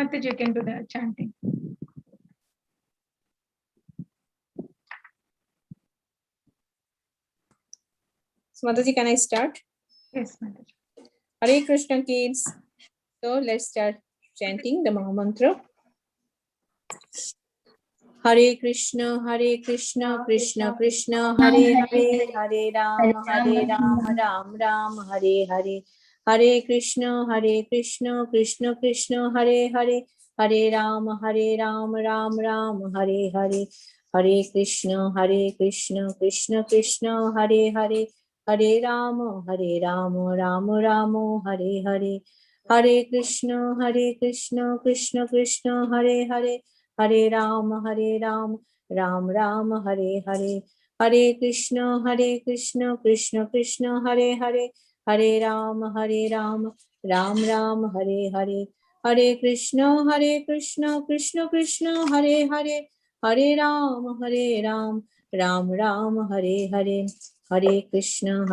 Mataji, you can do the chanting. So Mataji, can I start? Yes, Mataji. Hare Krishna, kids. So let's start chanting the Maha Mantra. Hare Krishna, Krishna Krishna, Hare Hare, Hare Ram, Ram Ram, Hare Hare. Hare Krishna, Krishna Krishna, Hare Hare, Hare Ram, Ram Ram, Hare Hare. Hare Krishna, Krishna Krishna, Hare Hare, Hare Ram, Ram Ram, Hare Hare. Hare Krishna, Krishna Krishna, Hare Hare. Hare Ram, Ram Ram, Hare Hare. Hare Krishna, Krishna Krishna, Hare Hare. Hare Ram, Ram Ram, Hare Hare. Hare Krishna, Krishna Krishna, Hare Hare. Hare Ram, Ram Ram, Hare Hare. Hare Krishna,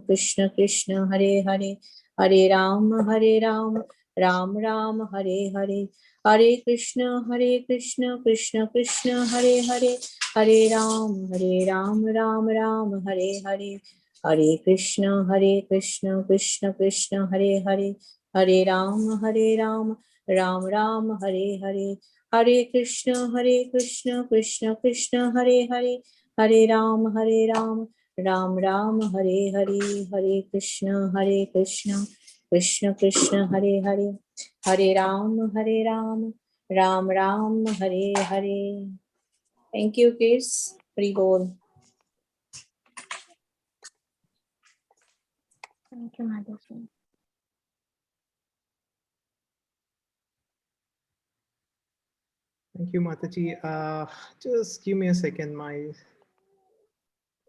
Krishna Krishna, Hare Hare. Hare Ram, Ram Ram, Hare Hare. Hare Krishna, Krishna Krishna, Hare Hare. Hare Ram, Ram Ram, Hare Hare. Hare Krishna, Krishna Krishna, Hare Hare. Hare Ram, Ram Ram, Hare Hare. Hare Krishna, Krishna Krishna, Hare Hare. Hare Ram, Ram Ram, Hare Hare. Hare Krishna, Krishna Krishna, Hare Hare. Hare Ram, Ram Ram, Hare Hare. Thank you, kids. Hari Bol. Thank you, Mataji. Thank you, Mataji. Just give me a second. My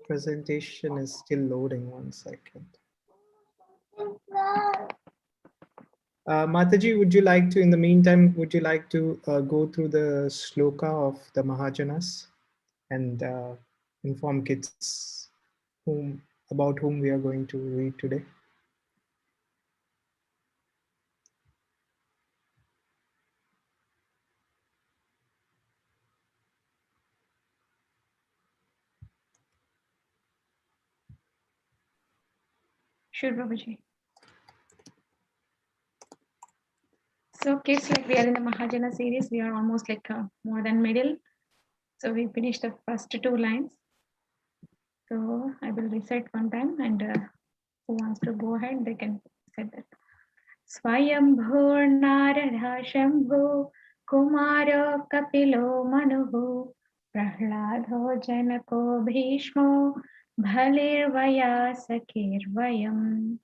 presentation is still loading. 1 second. Mataji, would you like to, in the meantime, would you like to go through the shloka of the Mahajanas and inform kids about whom we are going to read today? Sure, Babaji. So kids, like we are in the Mahajana series, we are almost like more than middle. So we finished the first 2 lines. So I will recite one time, and who wants to go ahead, they can say that. Swayambho Narada Shambho Kumaro Kapilo Manuhu Prahladho Janako Bhishmo Bhalirvaya Sakirvayam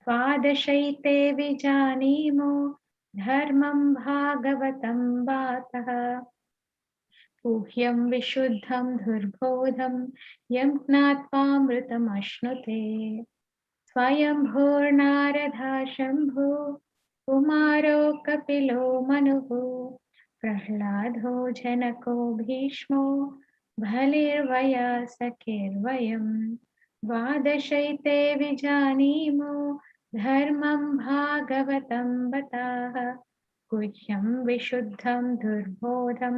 Tvadashaite Vijanimo Dharmam Bhagavatam Vatah Guhyam Vishuddham Dhurbodham Yam Gnatvam Ashnute Swayambho Narada Shambho Kumaro Kapilo Manuhu Prahladho Janako Bhishmo Bhalirvaya Sakirvayam Vadashaite Vijanimo Dharmam Bhagavatam Vatah Guhyam Vishuddham Dhurbodham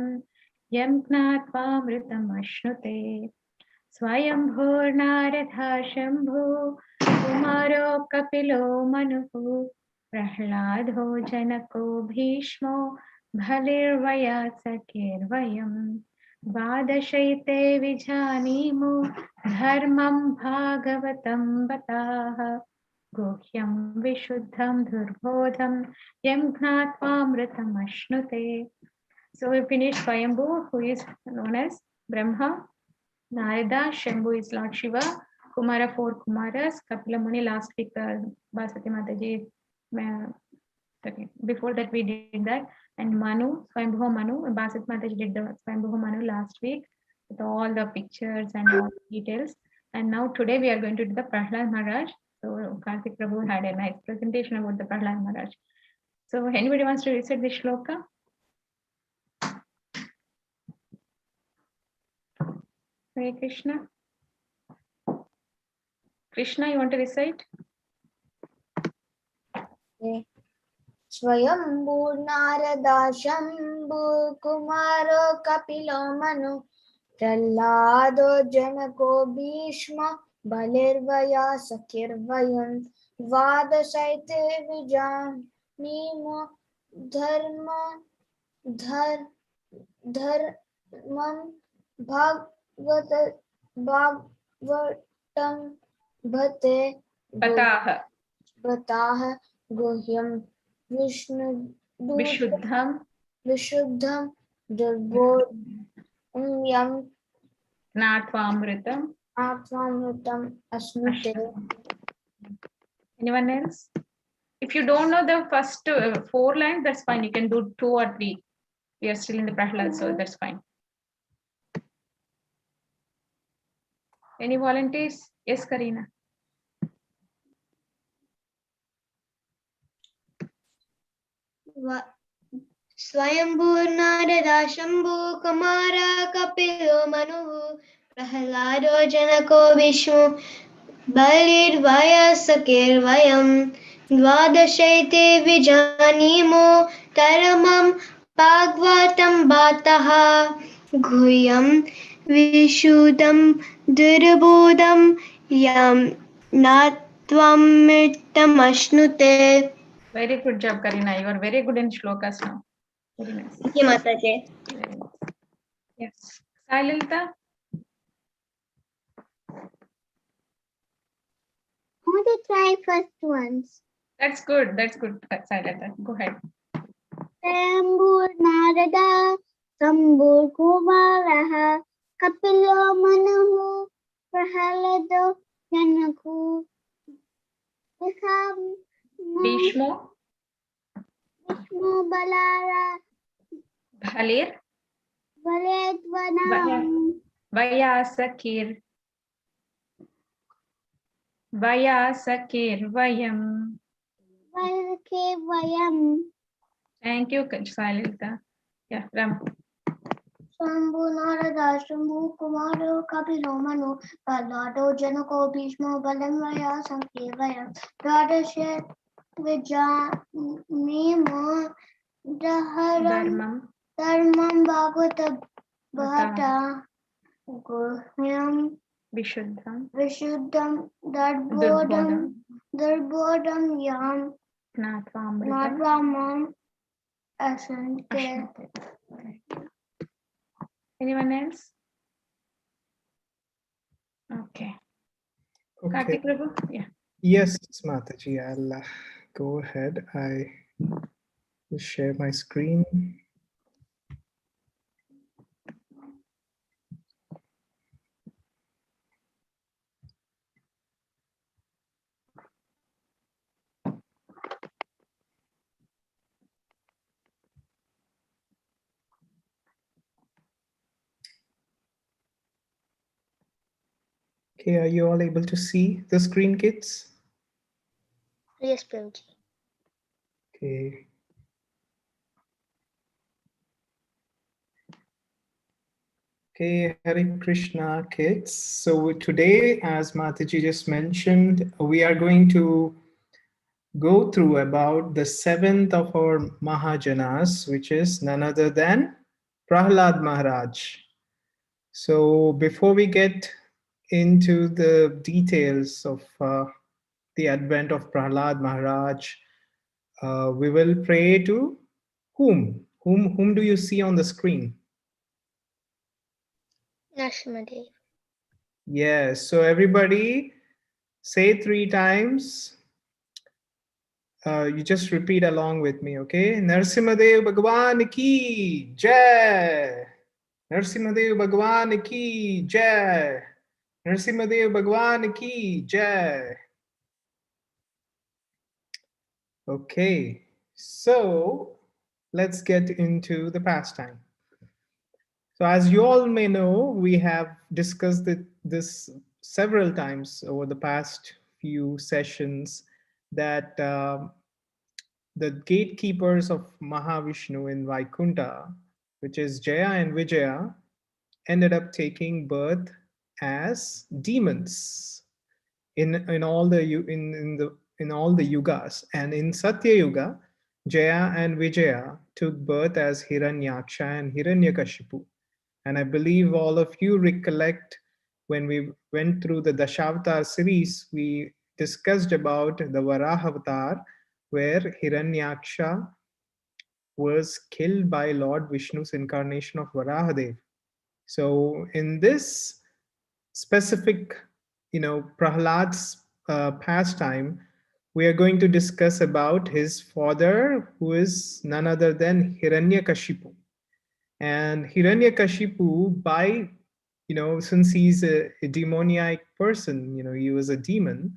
Yam Gnatvam Ashnute Swayambho Narada Shambho Kumaro Kapilo Manuhu Prahladho Janako Bhishmo Bhalirvaya Sakirvayam Vadashaite Vijanimo Dharmam Bhagavatam Vatah Guhyam Vishuddham Dhurbodham Yam Gnatvam Ashnute. So we finished Swayambhu, who is known as Brahma. Narada, Shambhu is Lord Shiva, Kumara 4 Kumaras, Kapila Muni last week, Basati Mataji, before that we did that, and Manu, Swayambhu Manu, Basati Mataji did the Swayambhu Manu last week with all the pictures and all the details. And now today we are going to do the Prahlad Maharaj. So Karthik Prabhu had a nice presentation about the Prahlad Maharaj. So anybody wants to recite the shloka? Hare Krishna. Krishna, you want to recite? Okay. स्वयंभू नारदा शंभु कुमारो कपिलो मनु प्रह्लादो जनको भीष्म बलिर्वया सखिर्वयं द्वादशैते विजानीमो धर्म धर धर्मं भागवत भागवतं भते बताह बताः गुह्यं विशुद्धम विशुद्धं दुर्बोध्यं ज्ञात्वामृतम आत्मामृतम् अस्नुते. Anyone else? If you don't know the first 4 lines, that's fine. You can do 2 or 3. We are still in the Prahlad, so that's fine. Any volunteers? Yes, Karina. स्वयंभू नारदा शंभु कुमार कपिलो मनु प्रह्लादो जनको विष्णु बलिर्वयसकिर्वयं द्वादशैते विजानीमो तरमं भागवतं बातः गुह्यं विशुद्धं दुर्बोधं यं नात्वमृतमश्नुते. Very good job, Karina. You are very good in shlokas now. Very nice. Thank you, Mataji. Very nice. Yes. Saililta? I want to try first once. That's good. That's good, Saililta. Go ahead. Swayambur Narada Sambur Kumaraha Kapilo Manahu Prahlado Janaku Bhishmo, Vishnu Balara Bhalir, Valedvanam Vayasakir, Vayam. Valke Vayam Thank you, Saililta. Yeah, Ram. Shambhu Narada Shambhu Kumaro Kapilo Manu Prahlado Janako Bhishmo Balamvaya Sankirvaya Dradashe Vijanimo Dharam Dharmam Bhagavata Bhata Guhyam Vishuddham, Vishuddham Durbodham, Darbodham Yam Natvamritam, Nadvamam Asante. Anyone else? Okay. Okay. Kartik Prabhu? Yeah. Yes, Mataji, I'll go ahead. I will share my screen. Okay, are you all able to see the screen, kids? Yes, Prabhuji. Okay. Okay, Hare Krishna, kids. So today, as Mataji just mentioned, we are going to go through about the 7th of our Mahajanas, which is none other than Prahlad Maharaj. So before we get into the details of the advent of Prahlad Maharaj, we will pray to whom? Whom do you see on the screen? Narasimhadev. Yes, so everybody say 3 times. You just repeat along with me, okay? Narasimhadev Bhagwan ki Jai. Narasimhadev Bhagwan ki Jai. Narasimhadev Bhagwan ki Jai. Okay, so let's get into the pastime. So as you all may know, we have discussed this several times over the past few sessions that the gatekeepers of Mahavishnu in Vaikunta, which is Jaya and Vijaya, ended up taking birth as demons in all the yugas, and in Satya Yuga Jaya and Vijaya took birth as Hiranyaksha and Hiranyakashipu. And I believe all of you recollect when we went through the Dashavatar series, we discussed about the Varaha Avatar, where Hiranyaksha was killed by Lord Vishnu's incarnation of Varahadev. So in this specific, Prahlad's pastime, we are going to discuss about his father, who is none other than Hiranyakashipu. And Hiranyakashipu, by, since he's a demoniac person, he was a demon,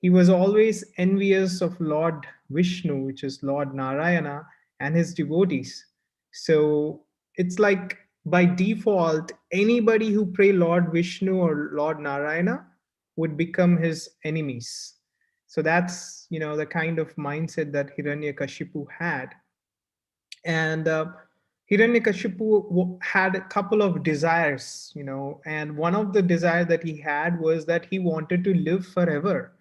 he was always envious of Lord Vishnu, which is Lord Narayana, and his devotees. So it's like by default, anybody who pray Lord Vishnu or Lord Narayana would become his enemies. So that's, the kind of mindset that Hiranyakashipu had. And Hiranyakashipu had a couple of desires, and one of the desire that he had was that he wanted to live forever.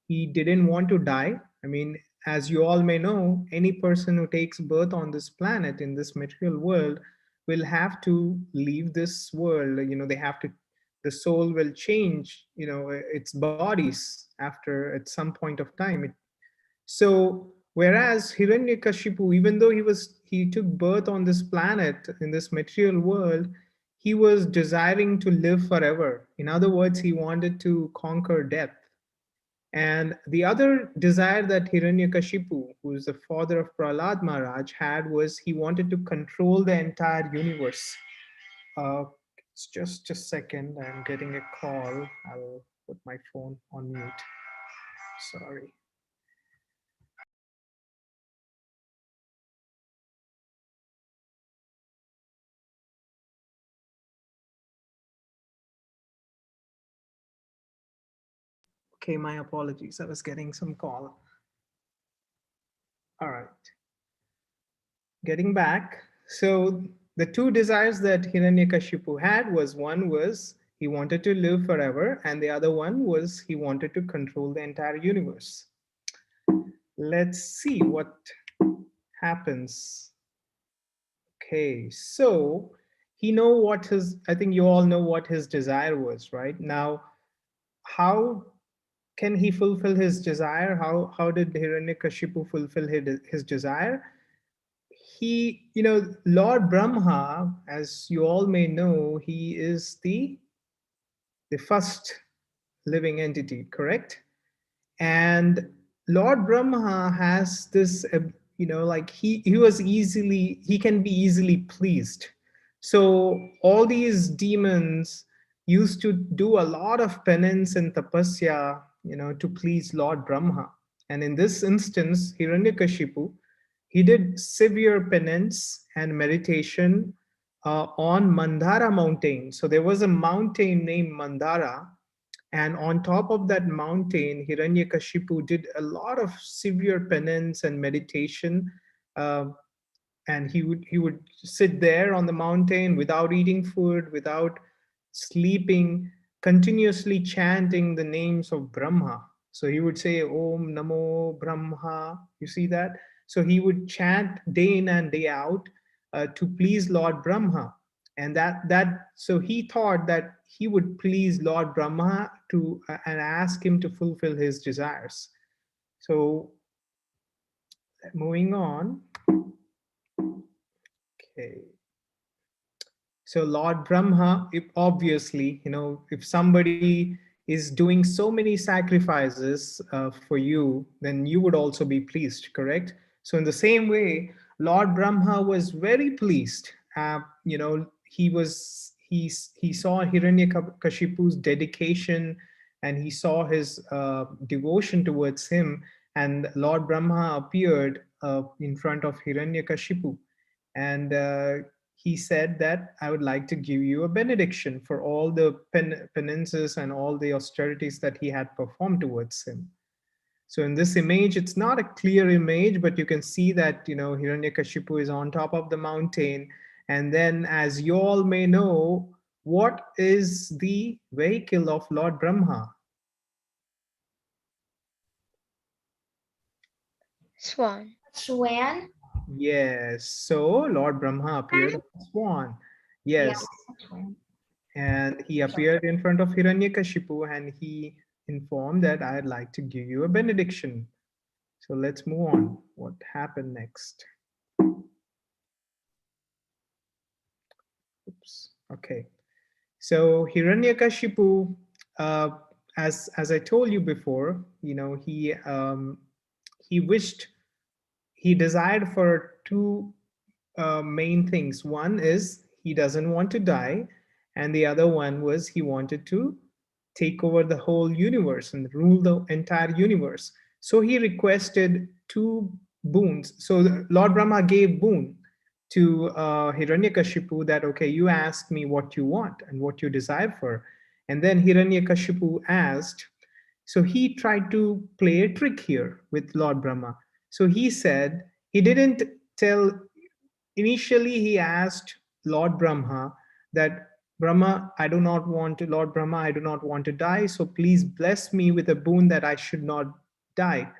He didn't want to die. I mean, as you all may know, any person who takes birth on this planet in this material world will have to leave this world. They have to, the soul will change, its bodies after at some point of time. So whereas Hiranyakashipu, even though he took birth on this planet in this material world, he was desiring to live forever. In other words, he wanted to conquer death. And the other desire that Hiranyakashipu, who is the father of Prahlad Maharaj, had was he wanted to control the entire universe. It's just a second, I'm getting a call. I'll put my phone on mute. Sorry. Okay, my apologies. I was getting some call. All right. Getting back. So the two desires that Hiranyakashipu had was one was he wanted to live forever, and the other one was he wanted to control the entire universe. Let's see what happens. Okay, so he know what his, I think you all know what his desire was, right? Now, how can he fulfill his desire? How did Hiranyakashipu fulfill his desire? He, Lord Brahma, as you all may know, he is the first living entity, correct? And Lord Brahma has this, like he was easily, he can be easily pleased. So all these demons used to do a lot of penance and tapasya, to please Lord Brahma. And in this instance, Hiranyakashipu, he did severe penance and meditation on Mandara mountain. So there was a mountain named Mandara, and on top of that mountain, Hiranyakashipu did a lot of severe penance and meditation. Uh, and he would sit there on the mountain without eating food, without sleeping, continuously chanting the names of Brahma. So he would say Om Namo Brahma. You see that? So he would chant day in and day out to please Lord Brahma. And that so he thought that he would please Lord Brahma to and ask him to fulfill his desires. So moving on. Okay. So Lord Brahma, if obviously, if somebody is doing so many sacrifices for you, then you would also be pleased, correct? So in the same way, Lord Brahma was very pleased. He saw Hiranyakashipu's dedication, and he saw his devotion towards him. And Lord Brahma appeared in front of Hiranyakashipu, and he said that I would like to give you a benediction for all the penances and all the austerities that he had performed towards him. So in this image, it's not a clear image, but you can see that, Hiranyakashipu is on top of the mountain. And then, as you all may know, what is the vehicle of Lord Brahma? Swan. Swan. Yes. So Lord Brahma appeared on a swan. Yeah, Yes. that's one. And he appeared in front of Hiranyakashipu and he informed that I'd like to give you a benediction. So let's move on. What happened next? Oops. Okay. So Hiranyakashipu, uh, as I told you before, he wished, he desired for two main things. One is he doesn't want to die, and the other one was he wanted to take over the whole universe and rule the entire universe. So he requested two boons. So Lord Brahma gave boon to Hiranyakashipu that, okay, you ask me what you want and what you desire for. And then Hiranyakashipu asked, so he tried to play a trick here with Lord Brahma. So he said, he didn't tell, initially he asked Lord Brahma that, Brahma, I do not want to, Lord Brahma, I do not want to die, so please bless me with a boon that I should not die.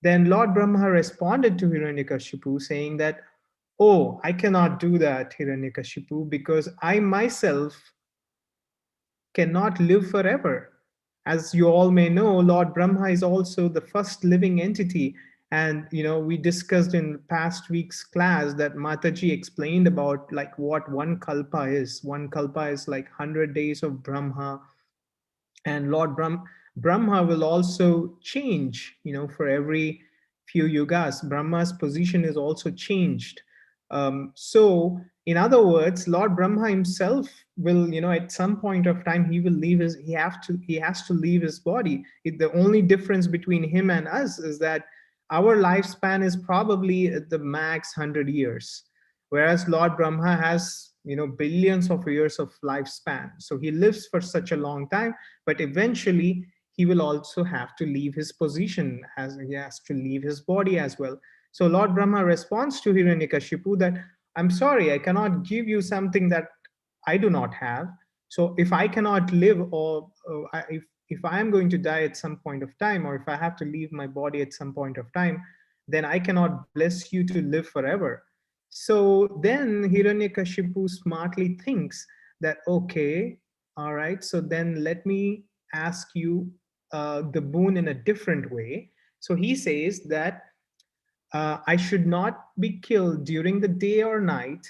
Then Lord Brahma responded to Hiranyakashipu saying that, oh, I cannot do that, Hiranyakashipu, because I myself cannot live forever. As you all may know, Lord Brahma is also the first living entity. And we discussed in past week's class that Mataji explained about like what one kalpa is. One kalpa is like 100 days of Brahma, and Lord Brahma will also change, for every few yugas. Brahma's position is also changed. So in other words, Lord Brahma himself will, at some point of time, he will leave his, he has to leave his body. The only difference between him and us is that our lifespan is probably at the max 100 years, whereas Lord Brahma has, billions of years of lifespan. So he lives for such a long time, but eventually he will also have to leave his position, as he has to leave his body as well. So Lord Brahma responds to Hiranyakashipu that, I'm sorry, I cannot give you something that I do not have. So if I cannot live, or if I am going to die at some point of time, or if I have to leave my body at some point of time, then I cannot bless you to live forever. So then Hiranyakashipu smartly thinks that, okay, all right, so then let me ask you the boon in a different way. So he says that I should not be killed during the day or night.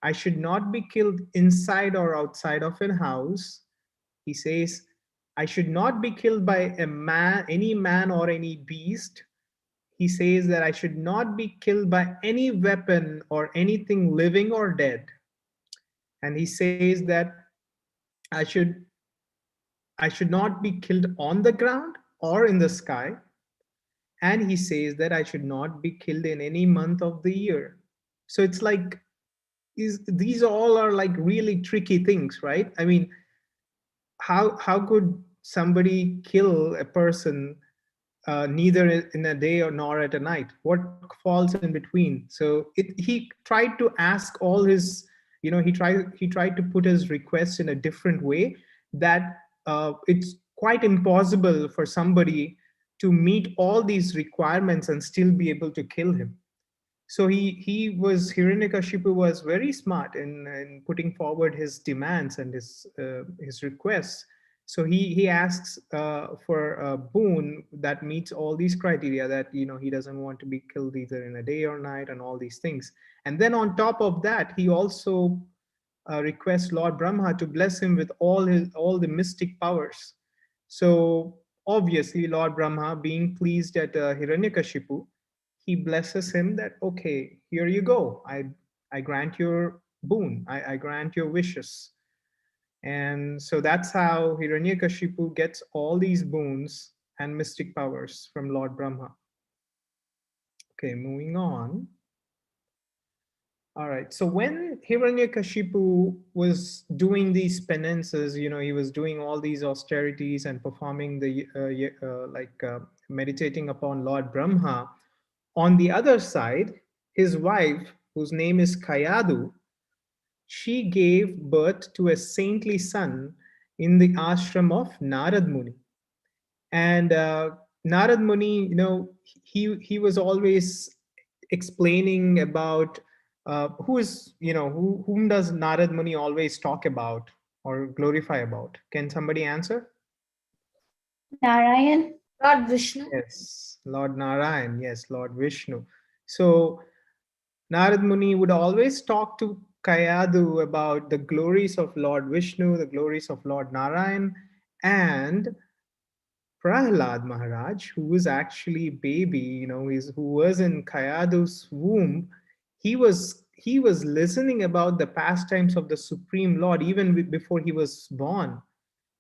I should not be killed inside or outside of a house. He says, I should not be killed by a man, any man or any beast. He says that I should not be killed by any weapon or anything living or dead. And he says that I should I should not be killed on the ground or in the sky. And he says that I should not be killed in any month of the year. So it's like, these all are like really tricky things, right? I mean, how could somebody kill a person neither in a day or nor at a night? What falls in between? So he tried to ask all his, he tried to put his request in a different way, that it's quite impossible for somebody to meet all these requirements and still be able to kill him. So Hiranyakashipu was very smart in putting forward his demands and his requests. So he asks for a boon that meets all these criteria, that he doesn't want to be killed either in a day or night and all these things. And then on top of that, he also requests Lord Brahma to bless him with all the mystic powers. So obviously, Lord Brahma, being pleased at Hiranyakashipu, he blesses him that, okay, here you go. I grant your boon. I grant your wishes. And so that's how Hiranyakashipu gets all these boons and mystic powers from Lord Brahma. Okay, moving on. All right. So when Hiranyakashipu was doing these penances, he was doing all these austerities and performing meditating upon Lord Brahma. On the other side, his wife, whose name is Kayadu, she gave birth to a saintly son in the ashram of Narad Muni. And Narad Muni, he was always explaining about who is, whom does Narad Muni always talk about or glorify about? Can somebody answer? Narayan. Lord Vishnu. Yes, Lord Narayan. Yes, Lord Vishnu. So Narad Muni would always talk to Kayadu about the glories of Lord Vishnu, the glories of Lord Narayan, and Prahlad Maharaj, who was actually baby, who was in Kayadu's womb, he was listening about the pastimes of the Supreme Lord even before he was born,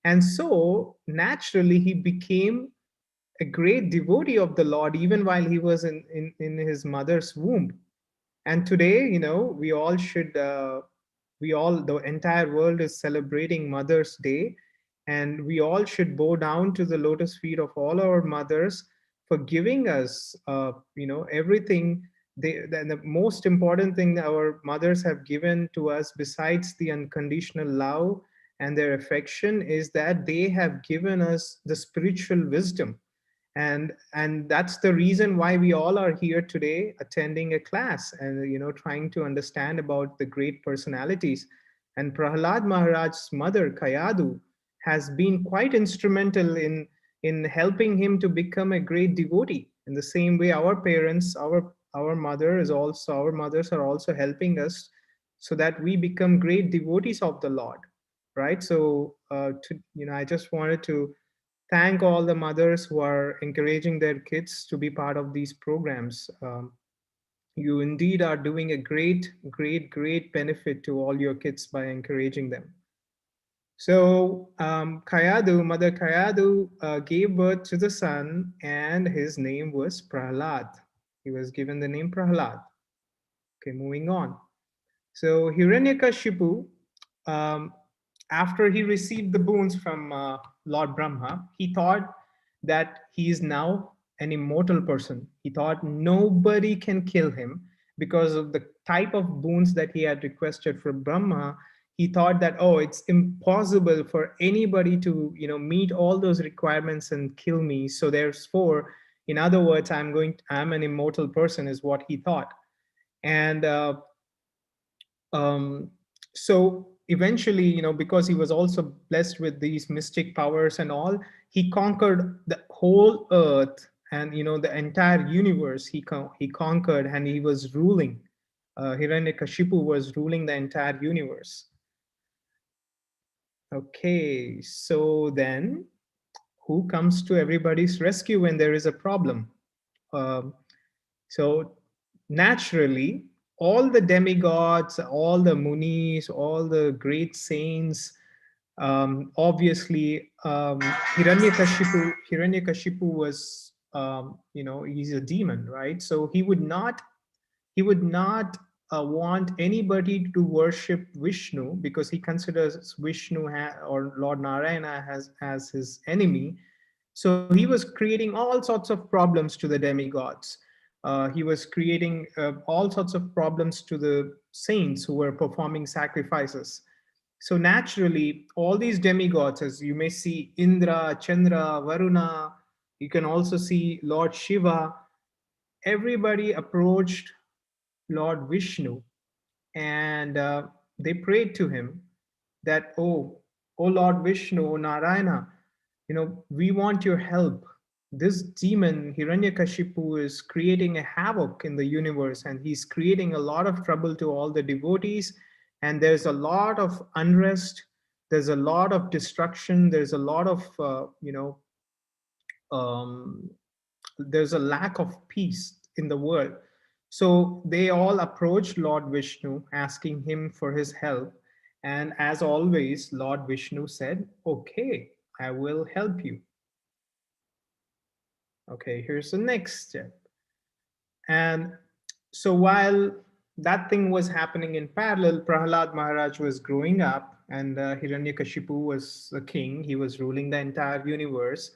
and so naturally he became a great devotee of the Lord even while he was in his mother's womb. And today, we all should, the entire world is celebrating Mother's Day, and we all should bow down to the lotus feet of all our mothers for giving us, everything. The most important thing that our mothers have given to us, besides the unconditional love and their affection, is that they have given us the spiritual wisdom, and that's the reason why we all are here today attending a class and trying to understand about the great personalities. And Prahlad Maharaj's mother Kayadu has been quite instrumental in helping him to become a great devotee. In the same way, our parents, our mothers are also helping us so that we become great devotees of the Lord, right? So I just wanted to thank all the mothers who are encouraging their kids to be part of these programs. You indeed are doing a great, great, great benefit to all your kids by encouraging them. So Mother Kayadu gave birth to the son, and his name was Prahlad. He was given the name Prahlad. Okay, moving on. So Hiranyakashipu, um, after he received the boons from Lord Brahma, he thought that he is now an immortal person. He thought nobody can kill him because of the type of boons that he had requested from Brahma. He thought that, oh, it's impossible for anybody to meet all those requirements and kill me. So therefore, in other words, I'm an immortal person, is what he thought. And um, so eventually, because he was also blessed with these mystic powers and all, he conquered the whole earth, and the entire universe he conquered, and he was ruling. Hiranyakashipu was ruling the entire universe. Okay, so then who comes to everybody's rescue when there is a problem? Um, So naturally, all the demigods, all the munis, all the great saints, obviously, Hiranyakashipu was, he's a demon, right? So he would not want anybody to worship Vishnu, because he considers Vishnu or Lord Narayana as his enemy. So he was creating all sorts of problems to the demigods. He was creating all sorts of problems to the saints who were performing sacrifices. So naturally, all these demigods, as you may see, Indra, Chandra, Varuna, you can also see Lord Shiva, everybody approached Lord Vishnu, and they prayed to him that, oh Lord Vishnu, Narayana, we want your help. This demon Hiranyakashipu is creating a havoc in the universe, and he's creating a lot of trouble to all the devotees, and there's a lot of unrest, there's a lot of destruction, there's a lot of um, there's a lack of peace in the world. So they all approached Lord Vishnu asking him for his help. And as always, Lord Vishnu said, okay, I will help you. Okay, here's the next step. And so while that thing was happening in parallel, Prahlad Maharaj was growing up, and Hiranyakashipu was the king. He was ruling the entire universe.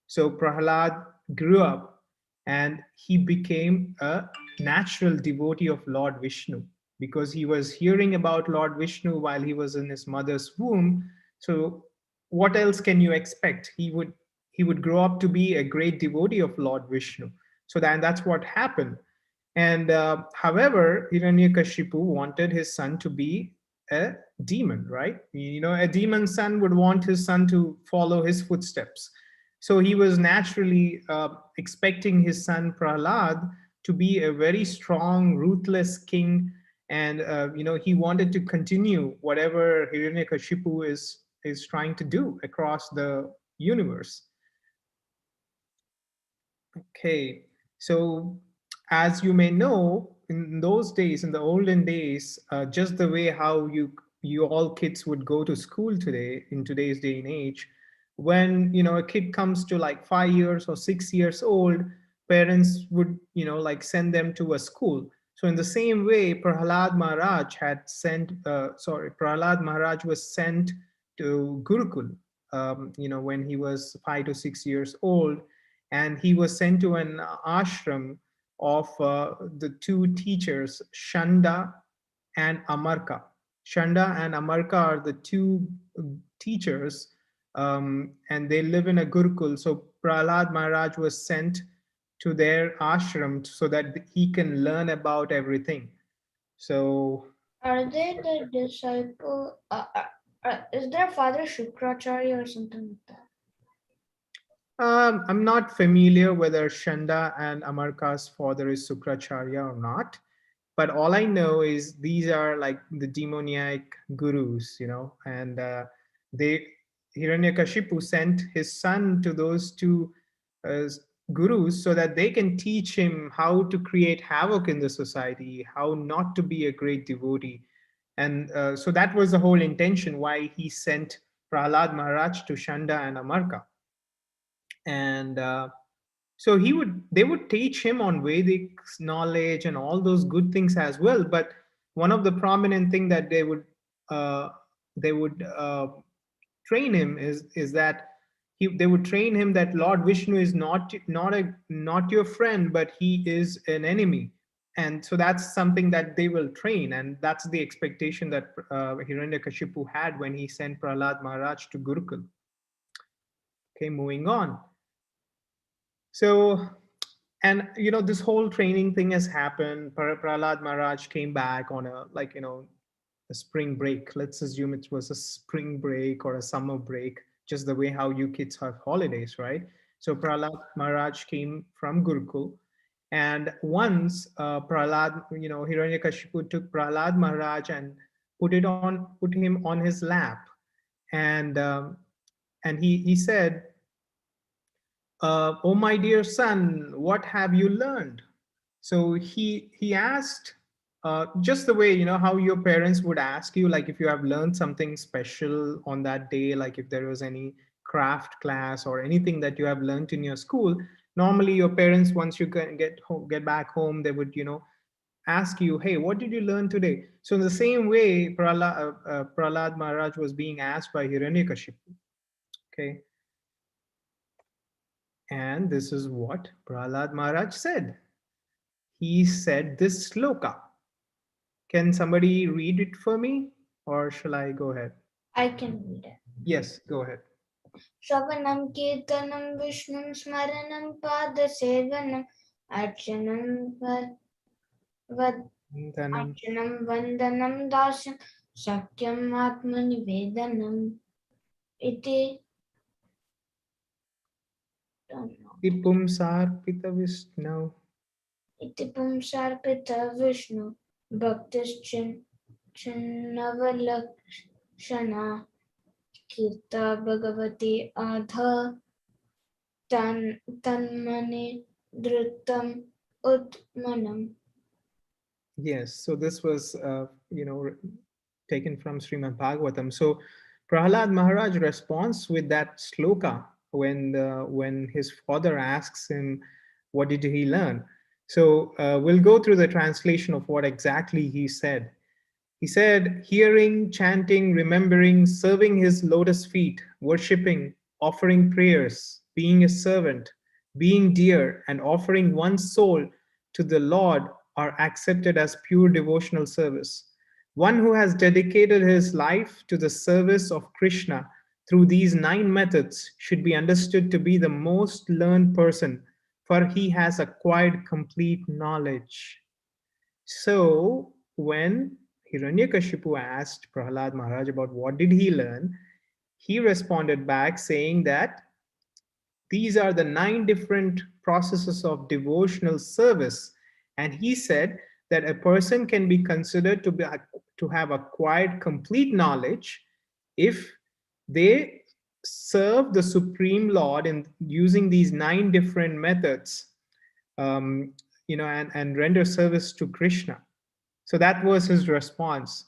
So Prahlad grew up, and he became a natural devotee of Lord Vishnu, because he was hearing about Lord Vishnu while he was in his mother's womb. So what else can you expect? He would grow up to be a great devotee of Lord Vishnu. So that's what happened. And however, Hiranyakashipu wanted his son to be a demon, right? A demon son would want his son to follow his footsteps. So he was naturally expecting his son Prahlad to be a very strong, ruthless king, and he wanted to continue whatever Hiranyakashipu is trying to do across the universe. Okay, so as you may know, in those days, in the olden days, just the way how you all kids would go to school today in today's day and age, when a kid comes to like 5 years or 6 years old, parents would like send them to a school. So in the same way, Prahlad Maharaj was sent to Gurukul, when he was 5 to 6 years old, and he was sent to an ashram of the two teachers, Shanda and Amarka. Shanda and Amarka are the two teachers, and they live in a Gurukul. So Prahlad Maharaj was sent to their ashram so that he can learn about everything. So, Are they the disciple? Is their father Shukracharya or something like that? I'm not familiar whether Shanda and Amarka's father is Sukracharya or not, but all I know is these are like the demoniac gurus, and they Hiranyakashipu sent his son to those two uh, gurus so that they can teach him how to create havoc in the society, how not to be a great devotee. And so that was the whole intention why he sent Prahlad Maharaj to Shanda and Amarka. And so they would teach him on Vedic knowledge and all those good things as well. But one of the prominent thing that uh, they would train him is that they would train him that Lord Vishnu is not your friend, but he is an enemy. And so that's something that they will train, and that's the expectation that Hiranyakashipu had when he sent Prahlad Maharaj to Gurukul. Okay, moving on. So, and this whole training thing has happened. Prahlad Maharaj came back on a spring break. Let's assume it was a spring break or a summer break, just the way how you kids have holidays, right? So Prahlad Maharaj came from Gurukul, and once Hiranyakashipu took Prahlad Maharaj and put him on his lap, and he said, "Oh, my dear son, what have you learned?" So he asked, just the way how your parents would ask you, like if you have learned something special on that day, like if there was any craft class or anything that you have learned in your school. Normally, your parents, once you get back home, they would ask you, "Hey, what did you learn today?" So in the same way, Prahlad Maharaj was being asked by Hiranyakashipu. Okay. And this is what Prahlad Maharaj said. He said this sloka. Can somebody read it for me, or shall I go ahead? I can read it. Yes, go ahead. Shravanam Kirtanam Vishnum Smaranam Padasevanam Archanam Dhanam. Archanam Vandanam Dasyam Sakyam Atmanivedanam Iti. Don't know. Ipum sarpita Vishnu. Iti Pumsarpita Vishnu Bhaktischin Chinavalakshana Kirta Bhagavati Adha Tanmane Dhritam Utmanam. Yes, so this was, taken from Srimad Bhagavatam. So Prahlad Maharaj responds with that sloka when his father asks him, what did he learn? So we'll go through the translation of what exactly he said. He said, hearing, chanting, remembering, serving his lotus feet, worshipping, offering prayers, being a servant, being dear, and offering one's soul to the Lord are accepted as pure devotional service. One who has dedicated his life to the service of Krishna through these 9 methods should be understood to be the most learned person, for he has acquired complete knowledge. So when Hiranyakashipu asked Prahlad Maharaj about what did he learn, he responded back saying that these are the 9 different processes of devotional service. And he said that a person can be considered to have acquired complete knowledge if they serve the Supreme Lord in using these 9 different methods, um, and render service to Krishna. So that was his response.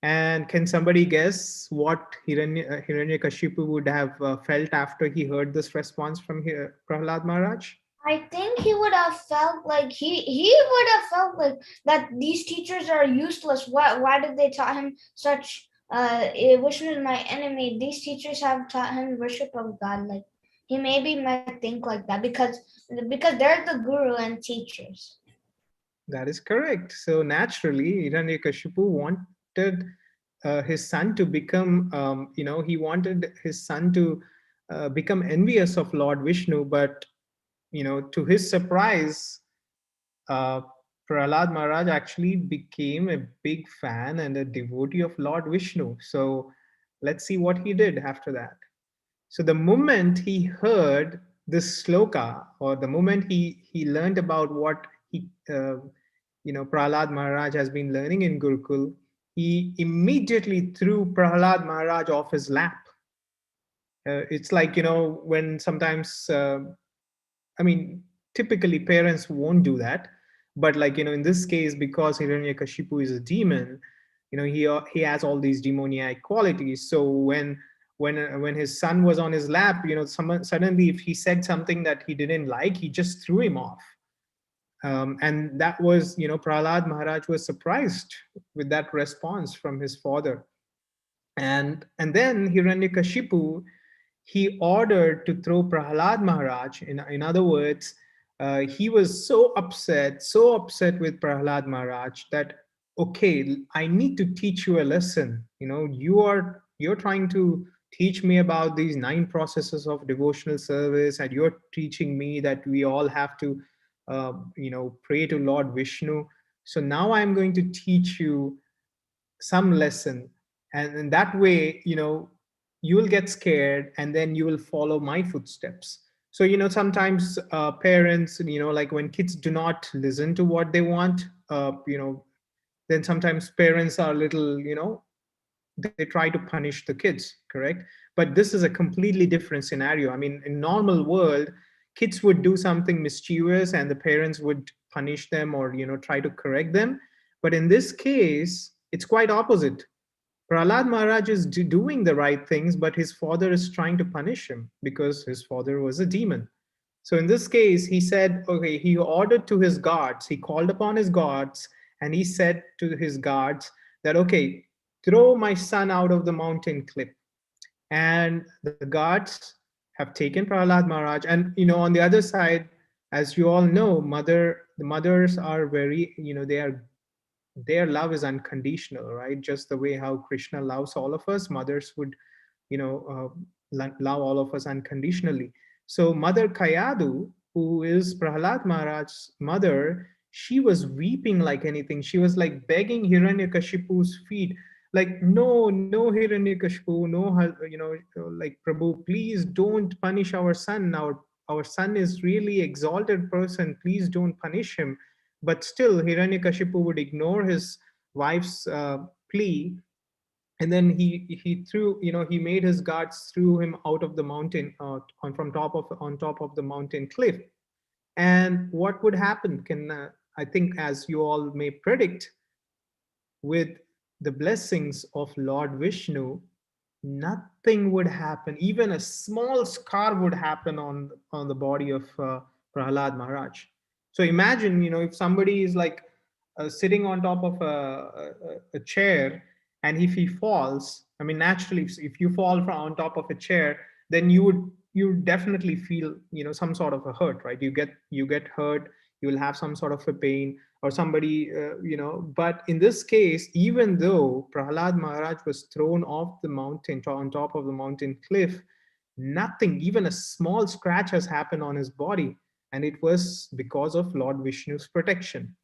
And can somebody guess what Hiranyakashipu would have felt after he heard this response from Prahlad Maharaj? I think he would have felt like he would have felt like that these teachers are useless. Why did they taught him such? Vishnu is my enemy. These teachers have taught him worship of God. Like he maybe might think like that because they're the guru and teachers. That is correct. So naturally, Hiranyakashipu wanted his son to become, he wanted his son to become envious of Lord Vishnu, but to his surprise, uh, Prahlad Maharaj actually became a big fan and a devotee of Lord Vishnu. So let's see what he did after that. So the moment he heard this sloka, or the moment he learned about what Prahlad Maharaj has been learning in Gurukul, he immediately threw Prahlad Maharaj off his lap. It's like when sometimes I mean, typically parents won't do that, but like in this case, because Hiranyakashipu is a demon, he has all these demoniac qualities. So when his son was on his lap, someone suddenly, if he said something that he didn't like, he just threw him off. And that was, Prahlad Maharaj was surprised with that response from his father. And then Hiranyakashipu, he ordered to throw Prahlad Maharaj. In other words, he was so upset with Prahlad Maharaj that, okay, I need to teach you a lesson. You're trying to teach me about these 9 processes of devotional service, and you're teaching me that we all have to, pray to Lord Vishnu. So now I'm going to teach you some lesson, and in that way you will get scared, and then you will follow my footsteps. So sometimes parents, like when kids do not listen to what they want, then sometimes parents are little, they try to punish the kids, correct? But this is a completely different scenario. I mean, in normal world, kids would do something mischievous and the parents would punish them, or try to correct them. But in this case, it's quite opposite. Prahlad Maharaj is doing the right things, but his father is trying to punish him because his father was a demon. So in this case, he said, okay, he ordered to his guards, he called upon his guards, and he said to his guards that, okay, throw my son out of the mountain cliff. And the guards have taken Prahlad Maharaj. And, on the other side, as you all know, the mothers are very, their love is unconditional, right? Just the way how Krishna loves all of us, mothers would, love all of us unconditionally. So Mother Kayadu, who is Prahlad Maharaj's mother, she was weeping like anything. She was like begging Hiranyakashipu's feet, like, no, no, Hiranyakashipu, no, like, Prabhu, please don't punish our son. Our son is really exalted person. Please don't punish him. But still, Hiranyakashipu would ignore his wife's plea, and then he threw, he made his guards threw him out of the mountain, on top of the mountain cliff. And what would happen? Can I think, as you all may predict, with the blessings of Lord Vishnu, nothing would happen. Even a small scar would happen on the body of Prahlad Maharaj. So imagine, if somebody is like sitting on top of a chair, and if he falls, I mean, naturally, if you fall from on top of a chair, then you would definitely feel, some sort of a hurt, right? You get hurt, you will have some sort of a pain, or somebody, but in this case, even though Prahlad Maharaj was thrown off the mountain, on top of the mountain cliff, nothing, even a small scratch has happened on his body, and it was because of Lord Vishnu's protection.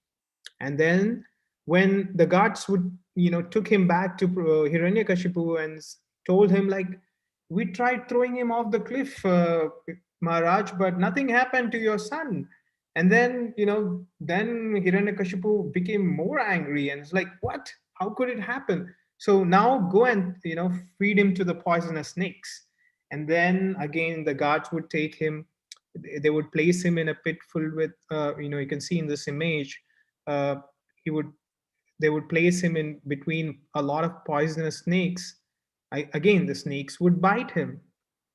And then when the gods would, took him back to Hiranyakashipu and told him like, we tried throwing him off the cliff, Maharaj, but nothing happened to your son. And then, then Hiranyakashipu became more angry and it's like, what? How could it happen? So now go and, feed him to the poisonous snakes. And then again, the guards would take him, they would place him in a pit filled with, you can see in this image, uh, he would they would place him in between a lot of poisonous snakes. Again, the snakes would bite him,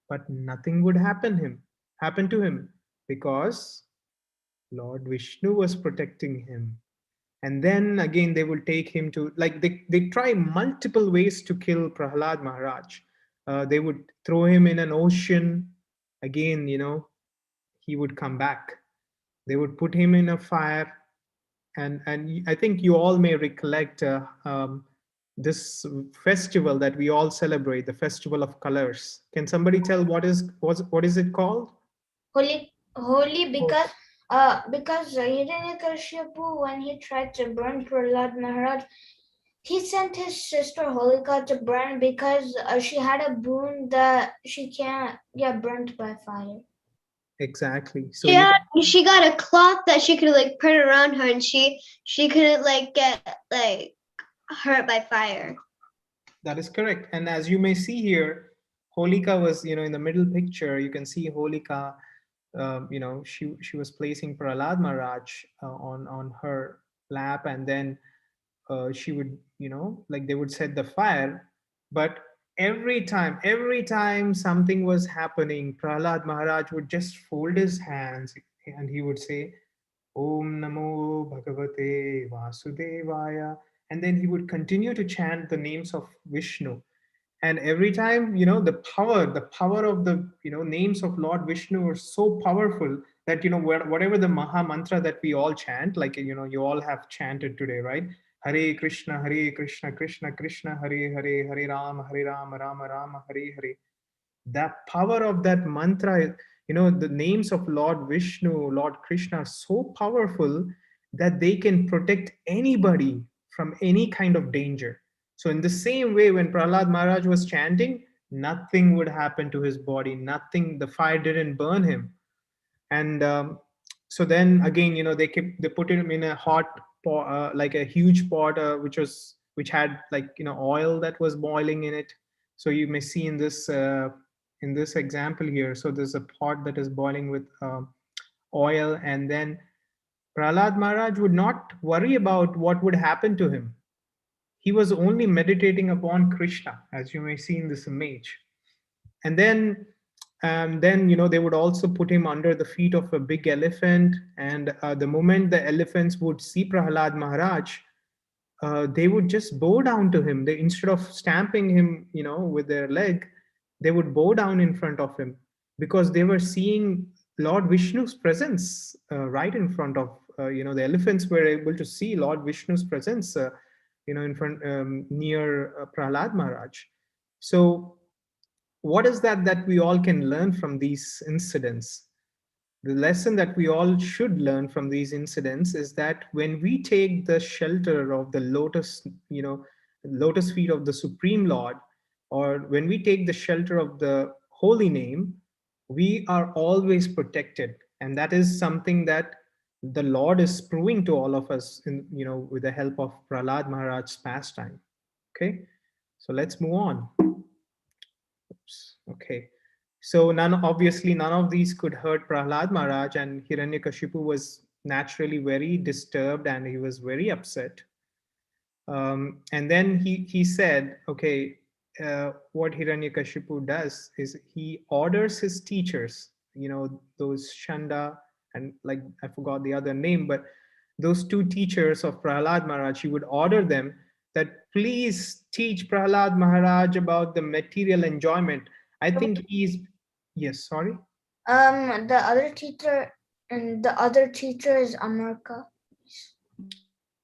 but nothing would happen to him because Lord Vishnu was protecting him. And then again, they will take him to, like, they try multiple ways to kill Prahlad Maharaj. They would throw him in an ocean. Again, he would come back. They would put him in a fire. And I think you all may recollect this festival that we all celebrate, the Festival of Colors. Can somebody tell what is it called? Holy because Hiranyakashipu, when he tried to burn Prahlad Maharaj, he sent his sister Holika to burn because she had a boon that she can't get burnt by fire. Exactly. So She got a cloth that she could like put around her, and she couldn't like get like hurt by fire. that is correct. And as you may see here, Holika was, in the middle picture. You can see Holika. She was placing Prahlad Maharaj on her lap, and then she would, like they would set the fire. But every time something was happening, Prahlad Maharaj would just fold his hands and he would say, Om Namo Bhagavate Vasudevaya. And then he would continue to chant the names of Vishnu. And every time, the power of the, names of Lord Vishnu are so powerful that, whatever the Maha Mantra that we all chant, like, you all have chanted today, right? Hare Krishna, Krishna Krishna, Hare Hare, Hare Rama, Rama Rama, Hare Hare. The power of that mantra, the names of Lord Vishnu, Lord Krishna are so powerful that they can protect anybody from any kind of danger. So in the same way, when Prahlad Maharaj was chanting, nothing would happen to his body, nothing, the fire didn't burn him. And so then again, they put him in a hot pot, like a huge pot, which had, like, oil that was boiling in it. So you may see in this example here, so there's a pot that is boiling with oil. And then Prahlad Maharaj would not worry about what would happen to him. He was only meditating upon Krishna, as you may see in this image. And then they would also put him under the feet of a big elephant. And the moment the elephants would see Prahlad Maharaj, they would just bow down to him. They, instead of stamping him, with their leg, they would bow down in front of him, because they were seeing Lord Vishnu's presence right in front of, the elephants were able to see Lord Vishnu's presence, in front, near Prahlad Maharaj. So what is that we all can learn from these incidents? The lesson that we all should learn from these incidents is that when we take the shelter of the lotus feet of the Supreme Lord, or when we take the shelter of the holy name, we are always protected. And that is something that the Lord is proving to all of us in, with the help of Prahlad Maharaj's pastime. Okay, so let's move on. Oops. Okay. So obviously none of these could hurt Prahlad Maharaj, and Hiranyakashipu was naturally very disturbed and he was very upset. And then he said, okay, what Hiranyakashipu does is he orders his teachers, those Shanda and, like, I forgot the other name, but those two teachers of Prahlad Maharaj, he would order them that please teach Prahlad Maharaj about the material enjoyment. I think he's, yes, sorry. The other teacher is Amarka.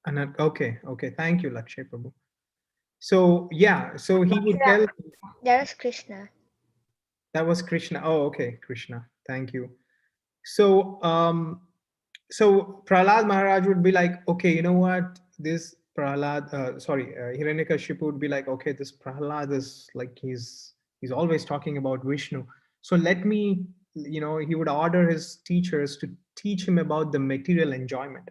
And okay, thank you, Lakshay Prabhu. So yeah, so he would tell. That is Krishna. That was Krishna. Oh, okay, Krishna. Thank you. So so Prahlad Maharaj would be like, okay, you know what? This Hiranyakashipu would be like, okay, this Prahlad is like he's always talking about Vishnu. So let me, he would order his teachers to teach him about the material enjoyment.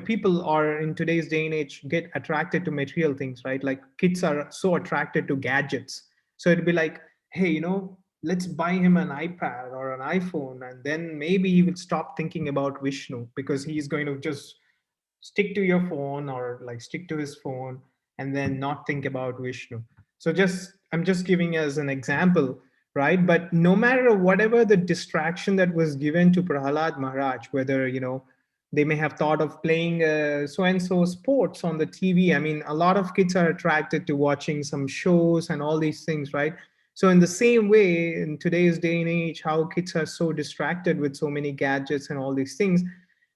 People are in today's day and age get attracted to material things, right? Like kids are so attracted to gadgets. So it'd be like, hey, let's buy him an iPad or an iPhone, and then maybe he will stop thinking about Vishnu because he's going to just stick to your phone or like stick to his phone and then not think about Vishnu. So I'm just giving as an example, right? But no matter whatever the distraction that was given to Prahlad Maharaj, whether they may have thought of playing so and so sports on the TV. I mean, a lot of kids are attracted to watching some shows and all these things, right? So in the same way, in today's day and age, how kids are so distracted with so many gadgets and all these things.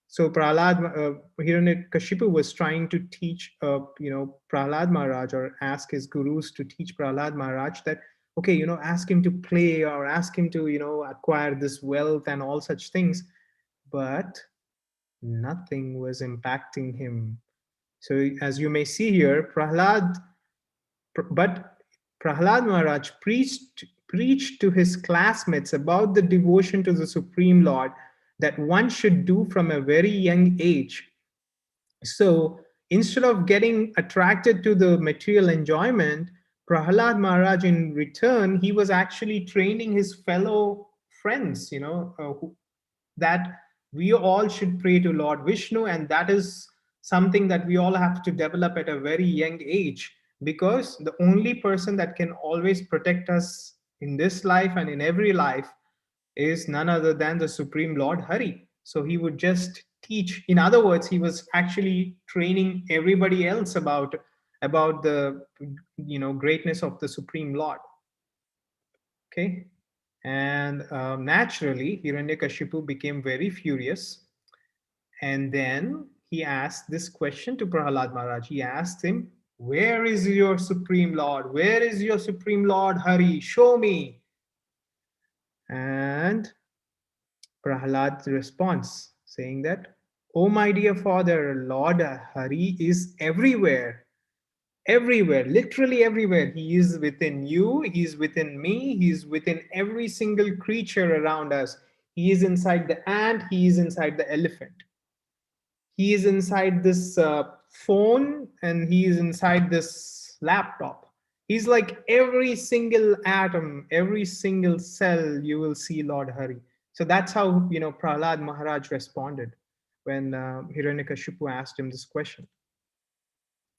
So Hiranyakashipu was trying to teach, Prahlad Maharaj, or ask his gurus to teach Prahlad Maharaj that, okay, ask him to play or ask him to, acquire this wealth and all such things. But nothing was impacting him. So as you may see here, but Prahlad Maharaj preached to his classmates about the devotion to the Supreme Lord that one should do from a very young age. So instead of getting attracted to the material enjoyment, Prahlad Maharaj, in return, he was actually training his fellow friends, that we all should pray to Lord Vishnu, and that is something that we all have to develop at a very young age, because the only person that can always protect us in this life and in every life is none other than the Supreme Lord Hari. So he would just teach. In other words, he was actually training everybody else about the greatness of the Supreme Lord. Okay. And naturally, Hiranyakashipu became very furious. And then he asked this question to Prahlad Maharaj. He asked him, where is your Supreme Lord? Where is your Supreme Lord Hari? Show me. And Prahlad's response, saying that, oh my dear father, Lord Hari is everywhere. Everywhere, literally everywhere. He is within you, he is within me, he is within every single creature around us. He is inside the ant, he is inside the elephant. He is inside this phone, and he is inside this laptop. He's like every single atom, every single cell, you will see Lord Hari. So that's how, Prahlad Maharaj responded when Hiranyakashipu asked him this question.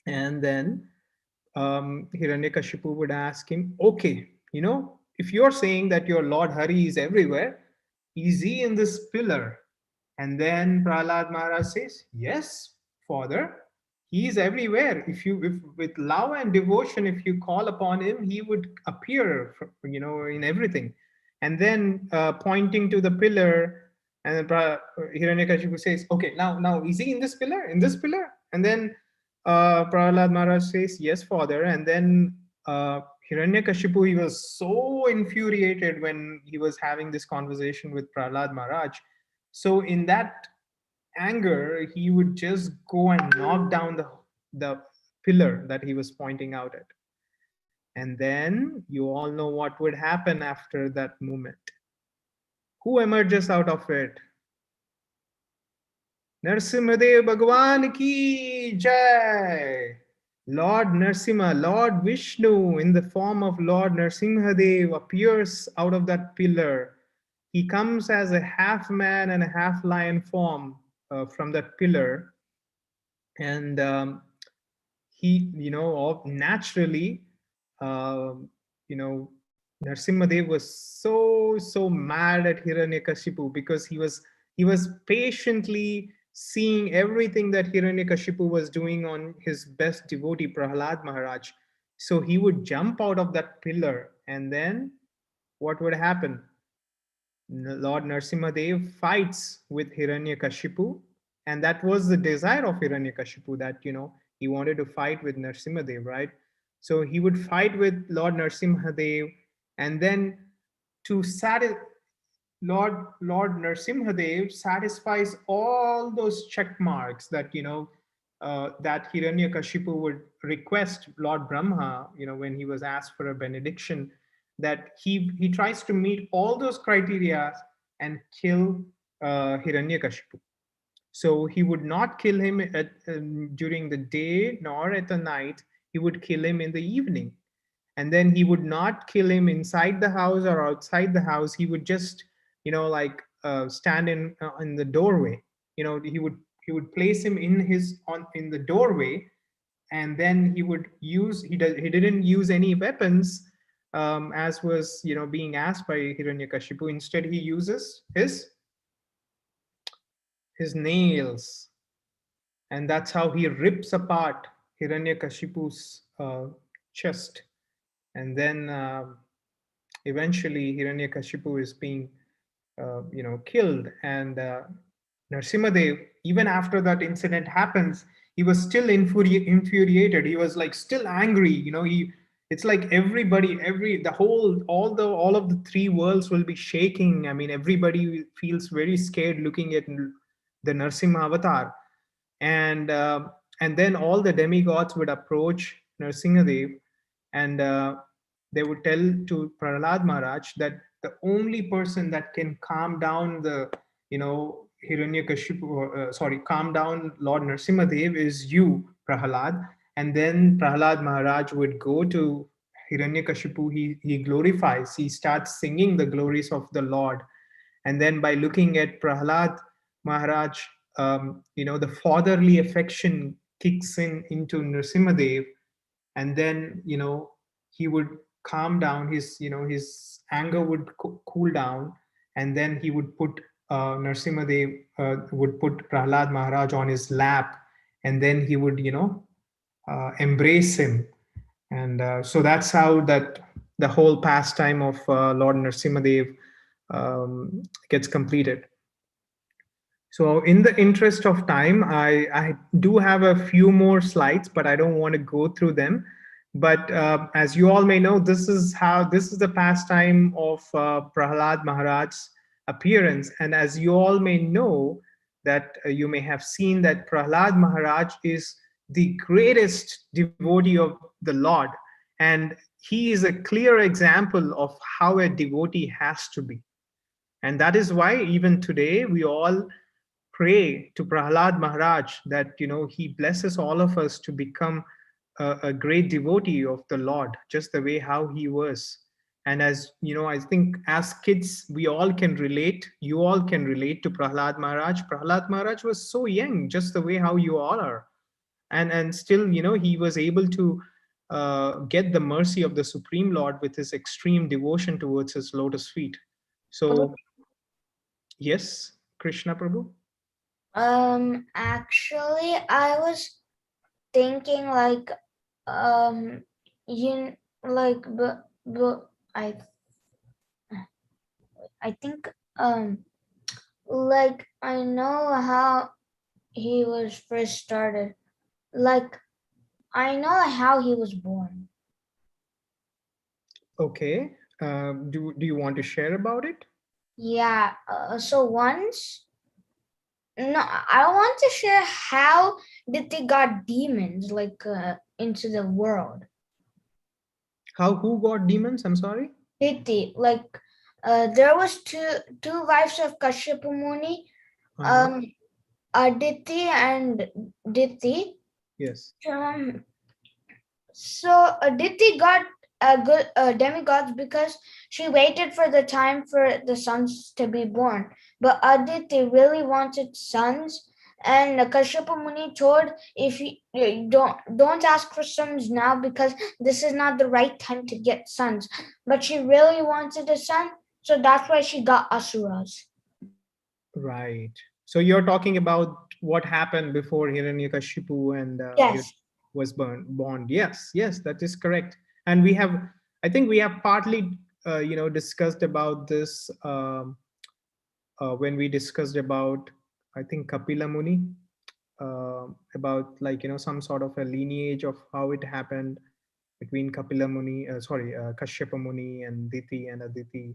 And then Hiranyakashipu would ask him, okay, if you're saying that your Lord Hari is everywhere, is he in this pillar? And then Prahlad Maharaj says, yes, Father, he is everywhere. If with love and devotion, if you call upon him, he would appear, in everything. And then pointing to the pillar, and then Hiranyakashipu says, okay, now is he in this pillar? In this pillar? And then Prahlad Maharaj says, yes, Father. And then Hiranyakashipu, he was so infuriated when he was having this conversation with Prahlad Maharaj. So in that anger, he would just go and knock down the pillar that he was pointing out at. And then you all know what would happen after that moment. Who emerges out of it? Narsimhadev Bhagwan ki Jai. Lord Narsimha, Lord Vishnu, in the form of Lord Narsimhadev, appears out of that pillar. He comes as a half man and a half lion form from that pillar. And he, naturally, uh, Narsimhadev was so mad at Hiranyakashipu, because he was patiently seeing everything that Hiranyakashipu was doing on his best devotee Prahlad Maharaj. So he would jump out of that pillar, and then what would happen? Lord Narsimhadev fights with Hiranyakashipu, and that was the desire of Hiranyakashipu, that he wanted to fight with Narsimhadev, right? So he would fight with Lord Narsimhadev, and then to satisfy Lord Narsimhadev satisfies all those check marks that that Hiranyakashipu would request Lord Brahma, when he was asked for a benediction, that he tries to meet all those criteria and kill Hiranyakashipu. So he would not kill him during the day nor at the night. He would kill him in the evening, and then he would not kill him inside the house or outside the house. He would just like stand in the doorway. He would place him in the doorway, and then he didn't use any weapons, as was being asked by Hiranyakashipu. Instead, he uses his nails, and that's how he rips apart Hiranyakashipu's chest. And then eventually Hiranyakashipu is being killed, and Narsimadev, even after that incident happens, he was still infuriated. He was like still angry. It's like everybody, all of the three worlds will be shaking. I mean, everybody feels very scared looking at the Narsimha avatar, and then all the demigods would approach Narsingadev, and they would tell to Prahlad Maharaj that the only person that can calm down the Hiranyakashipu, calm down Lord Narsimhadev is you, Prahlad. And then Prahlad Maharaj would go to Hiranyakashipu. He glorifies. He starts singing the glories of the Lord, and then by looking at Prahlad Maharaj, the fatherly affection kicks into Nrsimhadev, and then he would calm down. His anger would cool down, and then he would put Nrsimhadev would put Prahlad Maharaj on his lap, and then he would embrace him. And so that's how that the whole pastime of Lord Nrsimhadev gets completed. So in the interest of time, I do have a few more slides, but I don't want to go through them. But as you all may know, this is the pastime of Prahlad Maharaj's appearance. And as you all may know, that you may have seen that Prahlad Maharaj is the greatest devotee of the Lord. And he is a clear example of how a devotee has to be. And that is why even today we all pray to Prahlad Maharaj that he blesses all of us to become a great devotee of the Lord, just the way how he was. And as I think as kids we all can relate. You all can relate to Prahlad Maharaj. Prahlad Maharaj was so young, just the way how you all are, and still he was able to get the mercy of the Supreme Lord with his extreme devotion towards his lotus feet. So yes, Krishna Prabhu. Actually, I was thinking like, but I think, like I know how he was first started. Like I know how he was born. Okay. Do you want to share about it? Yeah. So once, no, I want to share how did they got demons like into the world. Who got demons? I'm sorry. Diti, like there was two wives of Kashyapa Muni, Aditi and Diti. Yes. So Aditi got good demigods because she waited for the time for the sons to be born. But Aditi really wanted sons, and Kashyapa Muni told, if you don't ask for sons now because this is not the right time to get sons. But she really wanted a son, so that's why she got asuras. Right. So you're talking about what happened before Hiranyakashipu and Yes. was born. Yes, that is correct. And I think we have partly, discussed about this when we discussed about, I think, Kapila Muni, about like some sort of a lineage of how it happened between Kapila Muni, Kashyapa Muni and Diti and Aditi.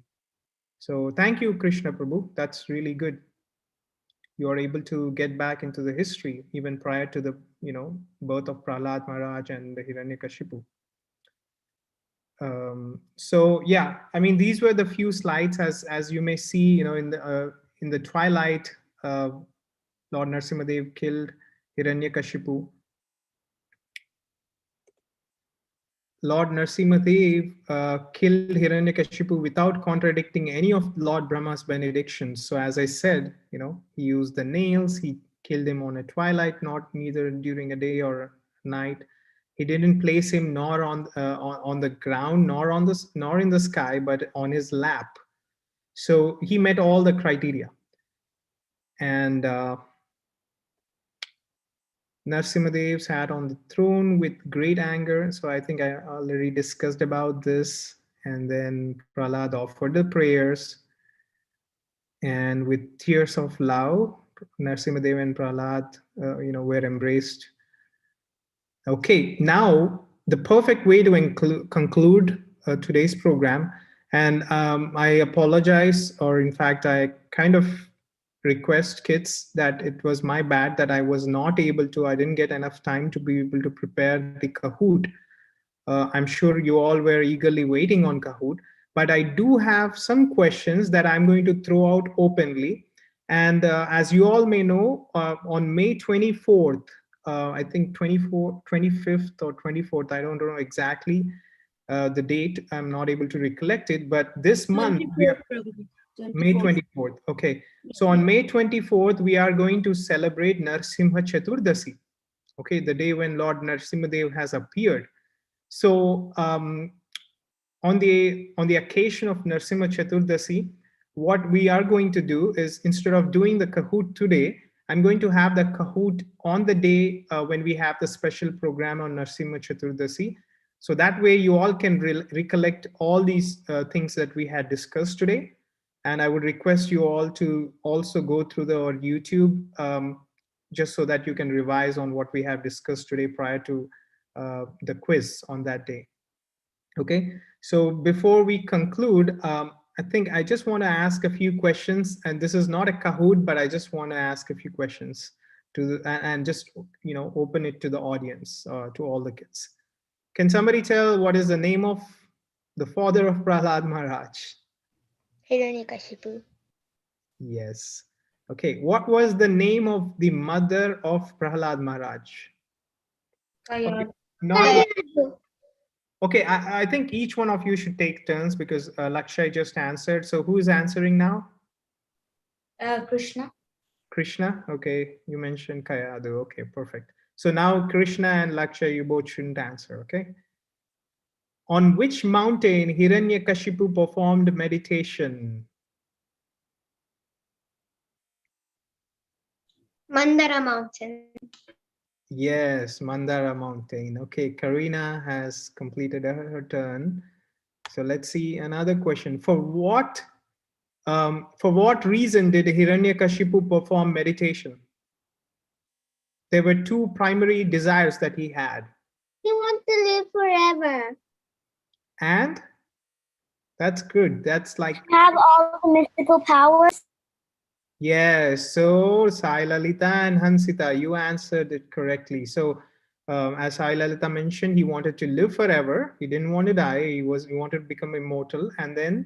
So thank you, Krishna Prabhu. That's really good. You are able to get back into the history even prior to the birth of Prahlad Maharaj and the Hiranyakashipu. So yeah, I mean, these were the few slides, as you may see, in the twilight, Lord Narasimhadev killed Hiranyakashipu. Lord Narasimhadev killed Hiranyakashipu without contradicting any of Lord Brahma's benedictions. So as I said, he used the nails, he killed him on a twilight, not neither during a day or night. He didn't place him nor on the ground, nor in the sky, but on his lap. So he met all the criteria. And Narasimhadev sat on the throne with great anger. So I think I already discussed about this. And then Prahlad offered the prayers. And with tears of love, Narasimhadev and Prahlad, were embraced. Okay, now the perfect way to conclude today's program. And I apologize, or in fact, I kind of request kids that it was my bad that I was not able to, I didn't get enough time to be able to prepare the Kahoot. I'm sure you all were eagerly waiting on Kahoot, but I do have some questions that I'm going to throw out openly. And as you all may know, on May 24th, I think 25th or 24th, I don't know exactly the date. I'm not able to recollect it, but this month, we are May 24th. Okay. So on May 24th, we are going to celebrate Narsimha Chaturdasi. Okay, the day when Lord Narasimhadev has appeared. So on the occasion of Narsimha Chaturdasi, what we are going to do is, instead of doing the Kahoot today, I'm going to have the Kahoot on the day when we have the special program on Narsimha Chaturdasi. So that way you all can recollect all these things that we had discussed today. And I would request you all to also go through our YouTube, just so that you can revise on what we have discussed today prior to the quiz on that day. Okay, so before we conclude, I think I just want to ask a few questions, and this is not a Kahoot, but I just want to ask a few questions and just open it to the audience, to all the kids. Can somebody tell what is the name of the father of Prahlad Maharaj? Hiranyakashipu. Yes. Okay, what was the name of the mother of Prahlad Maharaj? Okay, not okay, I think each one of you should take turns, because Lakshay just answered. So who is answering now? Krishna. Krishna. Okay, you mentioned Kayadu. Okay, perfect. So now Krishna and Lakshay, you both shouldn't answer. Okay. On which mountain Hiranyakashipu performed meditation? Mandara Mountain. Yes, Mandara Mountain. Okay, Karina has completed her turn. So let's see another question. For what reason did Hiranyakashipu perform meditation? There were two primary desires that he had. He wants to live forever. And that's good. That's like Have all the mystical powers. yes. So Sai Lalita and Hansita, you answered it correctly. So as Sai Lalita mentioned, he wanted to live forever. He didn't want to die. He wanted to become immortal. And then,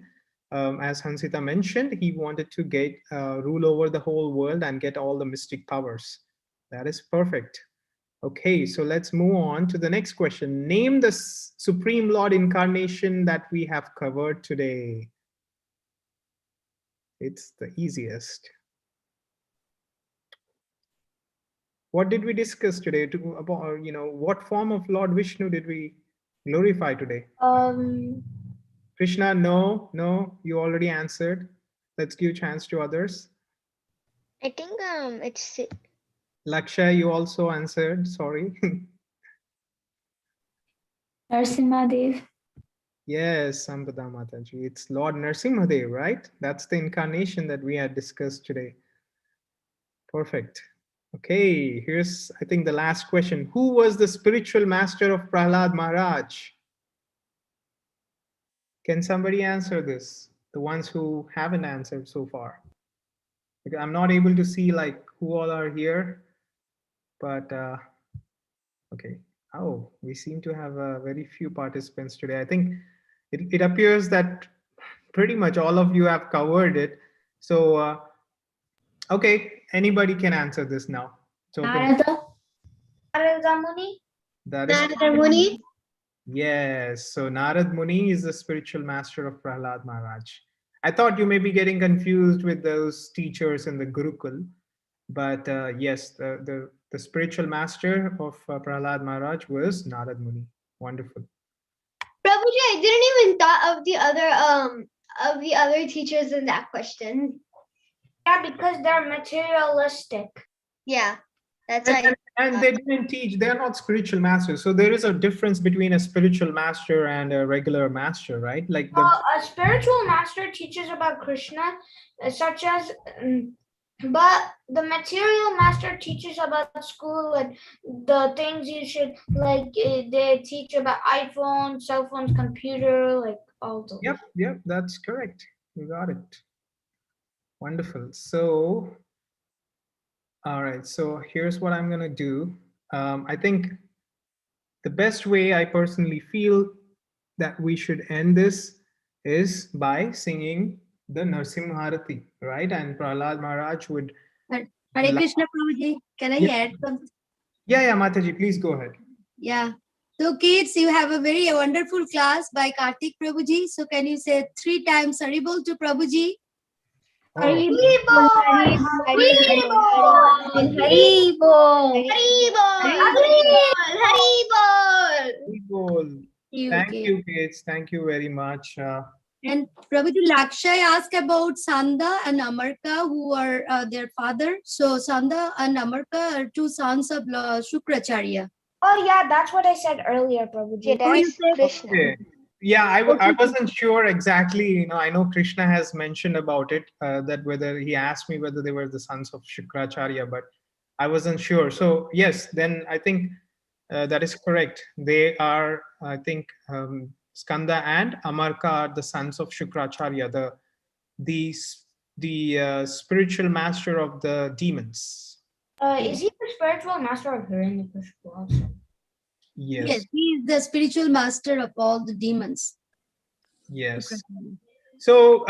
as Hansita mentioned, he wanted to get rule over the whole world and get all the mystic powers. That is perfect. Okay, so let's move on to the next question. Name the Supreme Lord incarnation that we have covered today. It's the easiest. What did we discuss today? About what form of Lord Vishnu did we glorify today? Krishna, no, you already answered. Let's give a chance to others. I think it's Lakshay, you also answered. Sorry. Narasimhadev. Yes, Sampada Mataji. It's Lord Narasimhadev, right? That's the incarnation that we had discussed today. Perfect. Okay, here's, I think, the last question. Who was the spiritual master of Prahlad Maharaj? Can somebody answer this? The ones who haven't answered so far. Because I'm not able to see like who all are here, but Okay. Oh, we seem to have very few participants today. I think it appears that pretty much all of you have covered it. So, okay, anybody can answer this now. It's open. Narada. Narada Muni. That is Narada Muni. yes. So Narad Muni is the spiritual master of Prahlad Maharaj. I thought you may be getting confused with those teachers in the Gurukul, but yes, the spiritual master of Prahlad Maharaj was Narad Muni. Wonderful. Prabhuji, I didn't even thought of the other teachers in that question. Yeah, because they're materialistic. Yeah, that's why. And they didn't teach, they're not spiritual masters. So there is a difference between a spiritual master and a regular master, right? Like A spiritual master teaches about Krishna, such as, but the material master teaches about school, like the things you should, like they teach about iPhone, cell phones, computer, like all those. Yep, that's correct. You got it. Wonderful. So, all right. So here's what I'm gonna do. I think the best way I personally feel that we should end this is by singing the Narsimharati, right? And Prahlad Maharaj would. Hare La- Krishna Prabhuji, can I Yeah. add something? Yeah, Mataji, please go ahead. Yeah. So kids, you have a very wonderful class by Karthik Prabhuji. So can you say 3 times Haribol to Prabhuji? Oh, Haribol, Haribol, Haribol. Haribol. Thank Okay. you, kids. Thank you very much. And Prabhuji Lakshay asked about Sanda and Amarka, who are their father. So Sanda and Amarka are 2 sons of Shukracharya. Oh yeah, that's what I said earlier, Prabhuji. Oh, you said Krishna. Okay. Yeah, I wasn't sure exactly. You know, I know Krishna has mentioned about it, that whether he asked me whether they were the sons of Shukracharya, but I wasn't sure. So yes, then I think that is correct. They are, I think, Skanda and Amarka are the sons of Shukracharya, the spiritual master of the demons. Is he the spiritual master of Hiranyakashipu also? yes, he is the spiritual master of all the demons. Yes. So,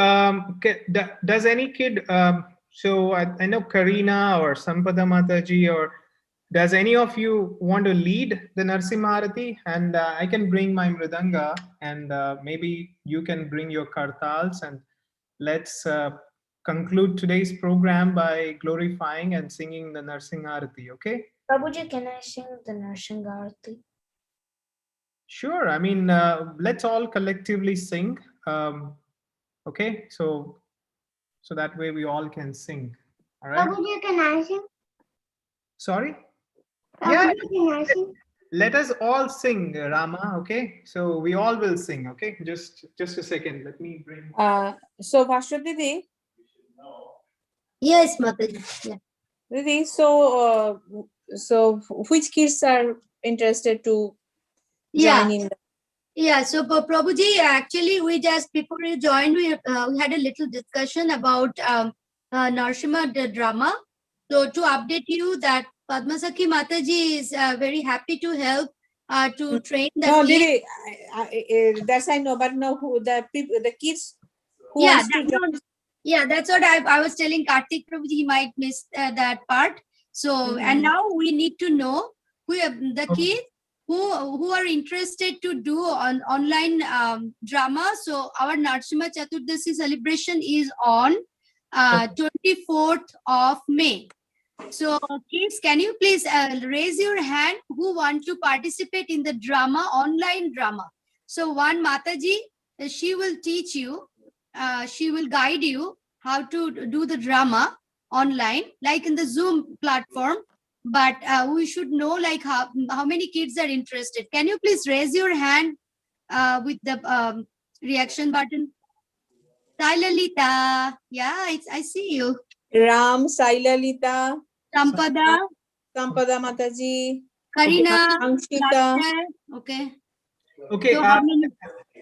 does any kid? So I know Karina or Sampada Mataji, or does any of you want to lead the Narsimharati? And I can bring my mridanga, and maybe you can bring your kartals, and let's conclude today's program by glorifying and singing the Narsimharati. Okay? Prabhuji, can I sing the Narsingarati? Sure. I mean, let's all collectively sing. Okay, so that way we all can sing. All right. Prabhuji, can I sing? Sorry. Yeah. Prabhuji, can I sing? Let us all sing, Rama. Okay. So we all will sing. Okay. Just a second. Let me bring. So Bhashya Didi, Yes, Mataji. Yeah. Didi, so which kids are interested to join in? Yeah, so Prabhuji, actually, we just before you joined, we had a little discussion about Narsimha the drama. So to update you that Padmasakhi Mataji is very happy to help to train the No, kids. Didi, that's I know, but no, who the people, the kids who Yeah, wants to join. yeah, that's what I was telling Karthik Prabhuji. He might miss that part. So and now we need to know who the kids who are interested to do on online drama. So our Narsimha Chaturdasi celebration is on 24th of May. So kids, can you please raise your hand who want to participate in the drama, online drama? So one Mataji, she will teach you, she will guide you how to do the drama online, like in the Zoom platform. But we should know like how many kids are interested. Can you please raise your hand with the reaction button? Sailalita, yeah, I see you. Ram, Sailalita, Sampada, Sampada Mataji, Karina, Angshita, okay. Okay. So how many?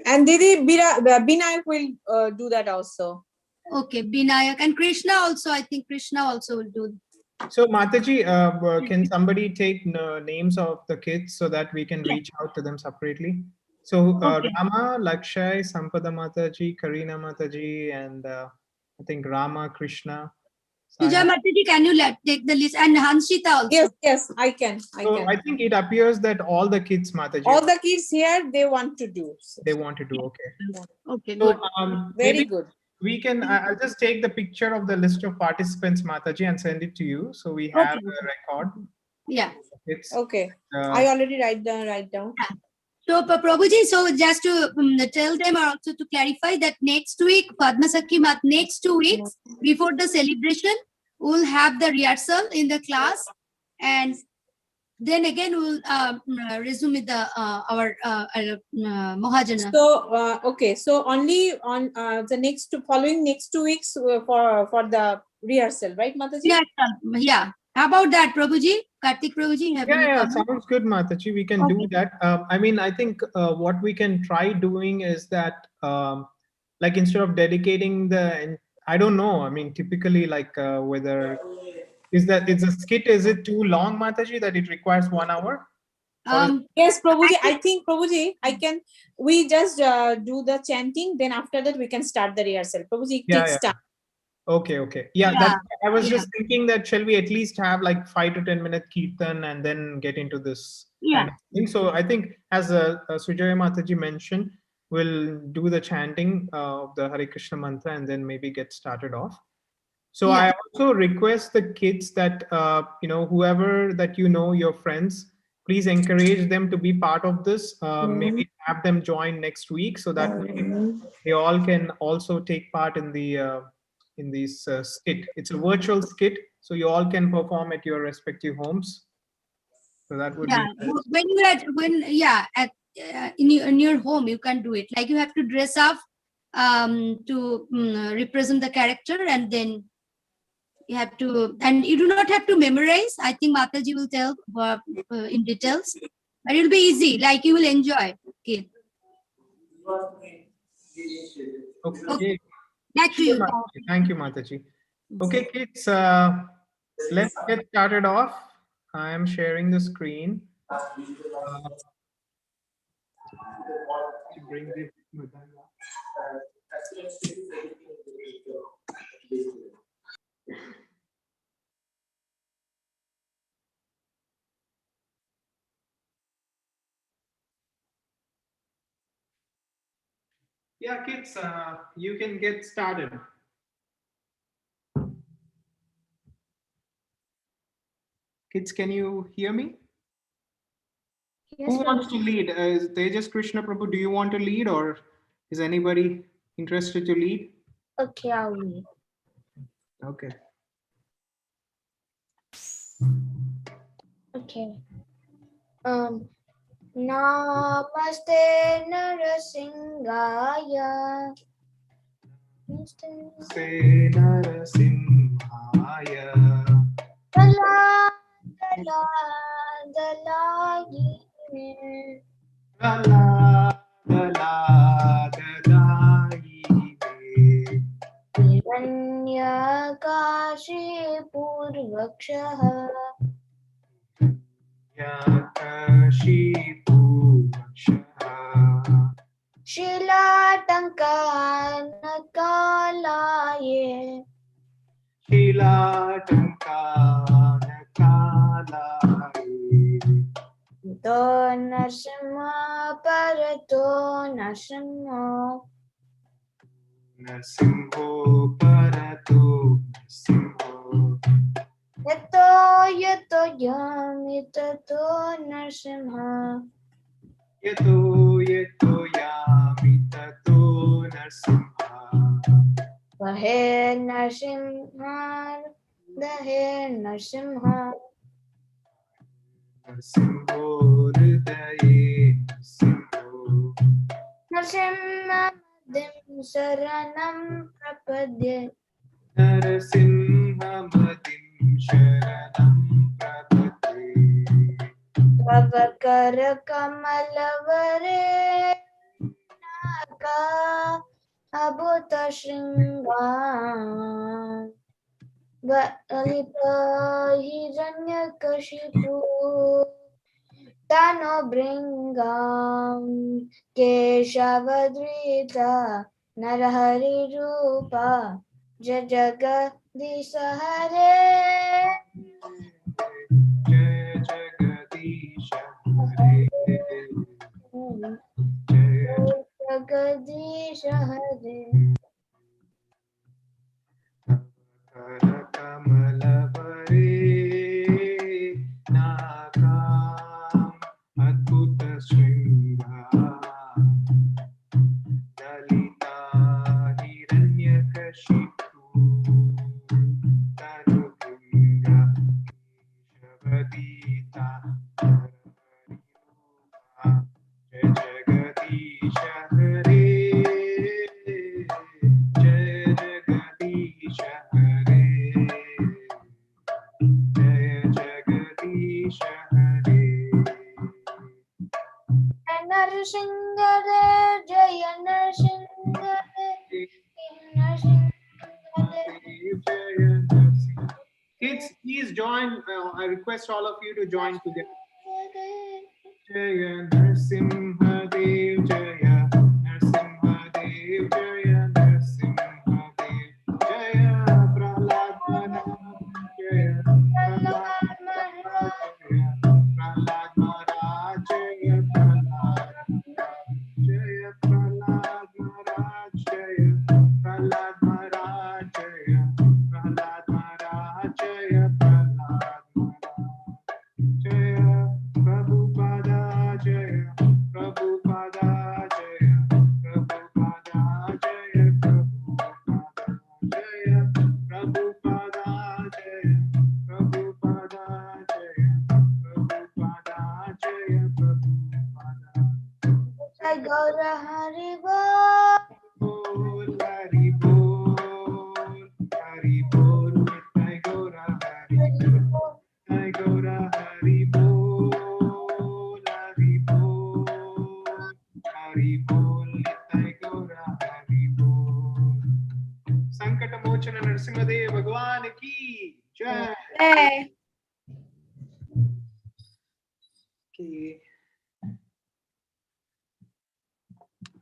and Didi Binayak will do that also. Okay, Binayak and Krishna also. I think Krishna also will do. So Mataji, can somebody take names of the kids so that we can Yeah. reach out to them separately? So Okay. Rama, Lakshay, Sampada Mataji, Karina Mataji, and I think Rama, Krishna. Suja Saya. Mataji, can you take the list? And Hanshita also. Yes, yes, I can. So I think it appears that all the kids, Mataji, All the kids here, they want to do. they want to do. Okay. Okay, So good. Very maybe good. we can. I'll just take the picture of the list of participants, Mataji, and send it to you, so we have Okay. a record. Yeah. It's Okay. I already write down. Yeah. So, Prabhuji, so just to tell them or also to clarify that next week, Padma Sakhi Mat, next 2 weeks before the celebration, we'll have the rehearsal in the class, and then again we'll resume with the our Mahajana. So okay, so only on the next 2 weeks for the rehearsal, right, Mataji? Yeah, yeah. How about that, Prabhuji? Kartik Prabhuji, have any yeah, comment? sounds good, Mataji. We can do that. I mean, I think what we can try doing is that, like, instead of dedicating I don't know. I mean, typically, like, whether is a skit, is it too long, Mataji, that it requires 1 hour? Yes, Prabhuji. I think Prabhuji, we just do the chanting. Then after that, we can start the rehearsal. Prabhuji, Yeah, take yeah. start. Okay. Yeah, Yeah, I was yeah. just thinking that shall we at least have like 5 to 10 minute kirtan and then get into this Yeah. kind of thing. So I think as Sujaya Mataji mentioned, we'll do the chanting of the Hare Krishna mantra and then maybe get started off. So Yeah. I also request the kids that, whoever that your friends, please encourage them to be part of this. Maybe have them join next week so that they all can also take part in this skit. It's a virtual skit, so you all can perform at your respective homes. So that would Yeah, be nice. when you at in your home you can do it. Like you have to dress up to represent the character, and then you have to, and you do not have to memorize. I think Mataji will tell in details, but it'll be easy. Like you will enjoy. Okay. Okay. Back to Sure, you. Mataji. Thank you, Mataji. Okay, kids, let's get started off. I am sharing the screen. To bring this. Yeah, kids, you can get started. Kids, can you hear me? Who wants to lead? Is Tejas Krishna Prabhu, do you want to lead, or is anybody interested to lead? Okay, I'll read. Okay. Okay. Namaste Narasingaya. Se Narasimhaya. Dala, dala, dalayine. Dala, dala, dalaine. Hiranyakashi purvakshaha. Yakashipu Vakshaha. Shilatankanakalaye. Shilatankanakalaye. To Narsimha Parato Narsimha. Narsimho Parato Narsimho. Yato yato yami tato Narsimha. Yato yato yami tato Narsimha. Vahe Narsimha, Dahe Narsimha. Narsimho Hridaye Narsimho. Narsimha Madim Saranam Prapadye. Narasimhamadim Sharanam Prapate. Prabhakar Kamalavare Naka Abhuta Shringa Lalita Hiranyakashipu Tano Bringam Keshavadrita Narahari Rupa Jajagadisa Hare Jai Jagadisha Hare. Jai Jagadisha Hare. Kamalabare Nakam Adbhuta Shringa Dalita Hiranyakashipu Tanubhringa Shavadita Jai Jagadisha Hare Jai Jagadisha Hare Jai Jagadisha Hare Narsingadev Jaya Narsingadev Narsingadev. Kids, please join. I request all of you to join together. Jaya Narsimhadev, Jaya Narsimhadev, Jaya Narsimhadev, Jaya Prahlad Maharaj, Jaya Prahlad Maharaj, Jaya Prahlad Maharaj, Jaya Prahlad Maharaj, Jaya Prahlad Maharaj, Jaya Prahlad Maharaj, Jaya Prahlad Maharaj, Jaya Prahlad Maharaj. Jaya Prabhupada, Jaya Prabhupada, Jaya Prabhupada, Jaya Prabhupada, Jaya Prabhupada, Jaya Prabhupada, Jaya Prabhupada, Jaya Prabhupada. Jai Gaura Haribo. Bol, Hari Bol, Hari Bol, Jai Gaura Hari Bol. Jai Gaura Hari Bol, Hari Bol, Hari Bol, Jai Gaura Hari Bol. Sankata Mochana Narasimhadev Bhagwan ki Jai. Okay.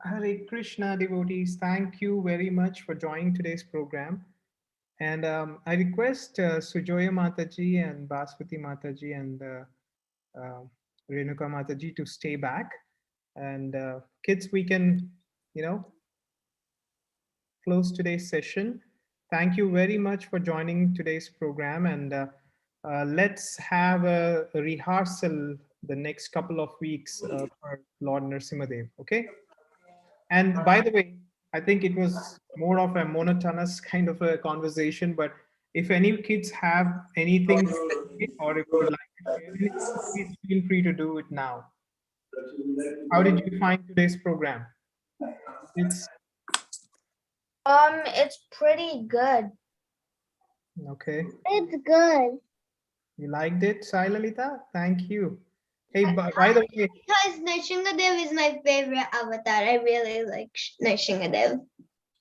Hare Krishna devotees, thank you very much for joining today's program. And I request Sujoya Mataji and Baswati Mataji and Renuka Mataji to stay back. And kids, we can, close today's session. Thank you very much for joining today's program. And let's have a rehearsal the next couple of weeks for Lord Narasimhadev. Okay. And by the way, I think it was more of a monotonous kind of a conversation, but if any kids have anything to say or if you would like to share anything, please feel free to do it now. How did you find today's program? It's pretty good. okay. It's good. You liked it, Sai Lalita? Thank you. Hey, by the way, Because Nishingadev is my favorite avatar. I really like Nishingadev.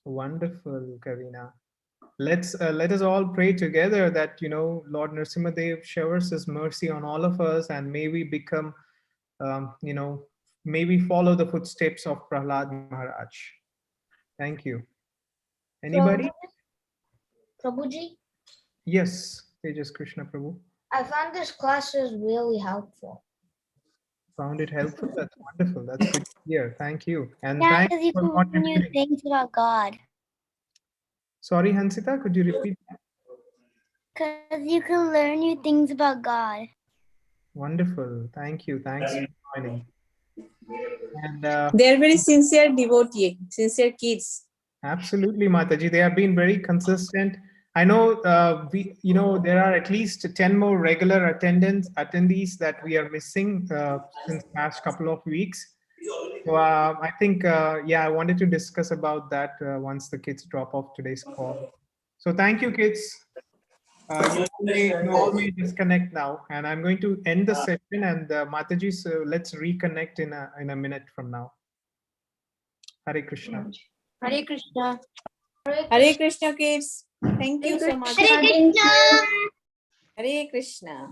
wonderful, Karina. Let us all pray together that Lord Narasimhadev showers his mercy on all of us, and may we become, may we follow the footsteps of Prahlad Maharaj. Thank you. Anybody? Prabhuji, Yes, Tejas Krishna Prabhu. I found this class is really helpful. Found it helpful? That's wonderful. That's good to hear. Thank you. And Yeah, thanks because you for can learn new contributing. things about God. Sorry, Hansita, could you repeat that? Because you can learn new things about God. Wonderful. Thank you. Thanks for joining. And They're very sincere devotee, sincere kids. absolutely, Mataji. They have been very consistent. I know there are at least 10 more regular attendees that we are missing since past couple of weeks. So I think, I wanted to discuss about that once the kids drop off today's call. So thank you, kids. You all may disconnect now, and I'm going to end the session. And Mataji, so let's reconnect in a minute from now. Hare Krishna. Hare Krishna. Hare Krishna, kids. Thank you so much. Hare Krishna. Hare Krishna.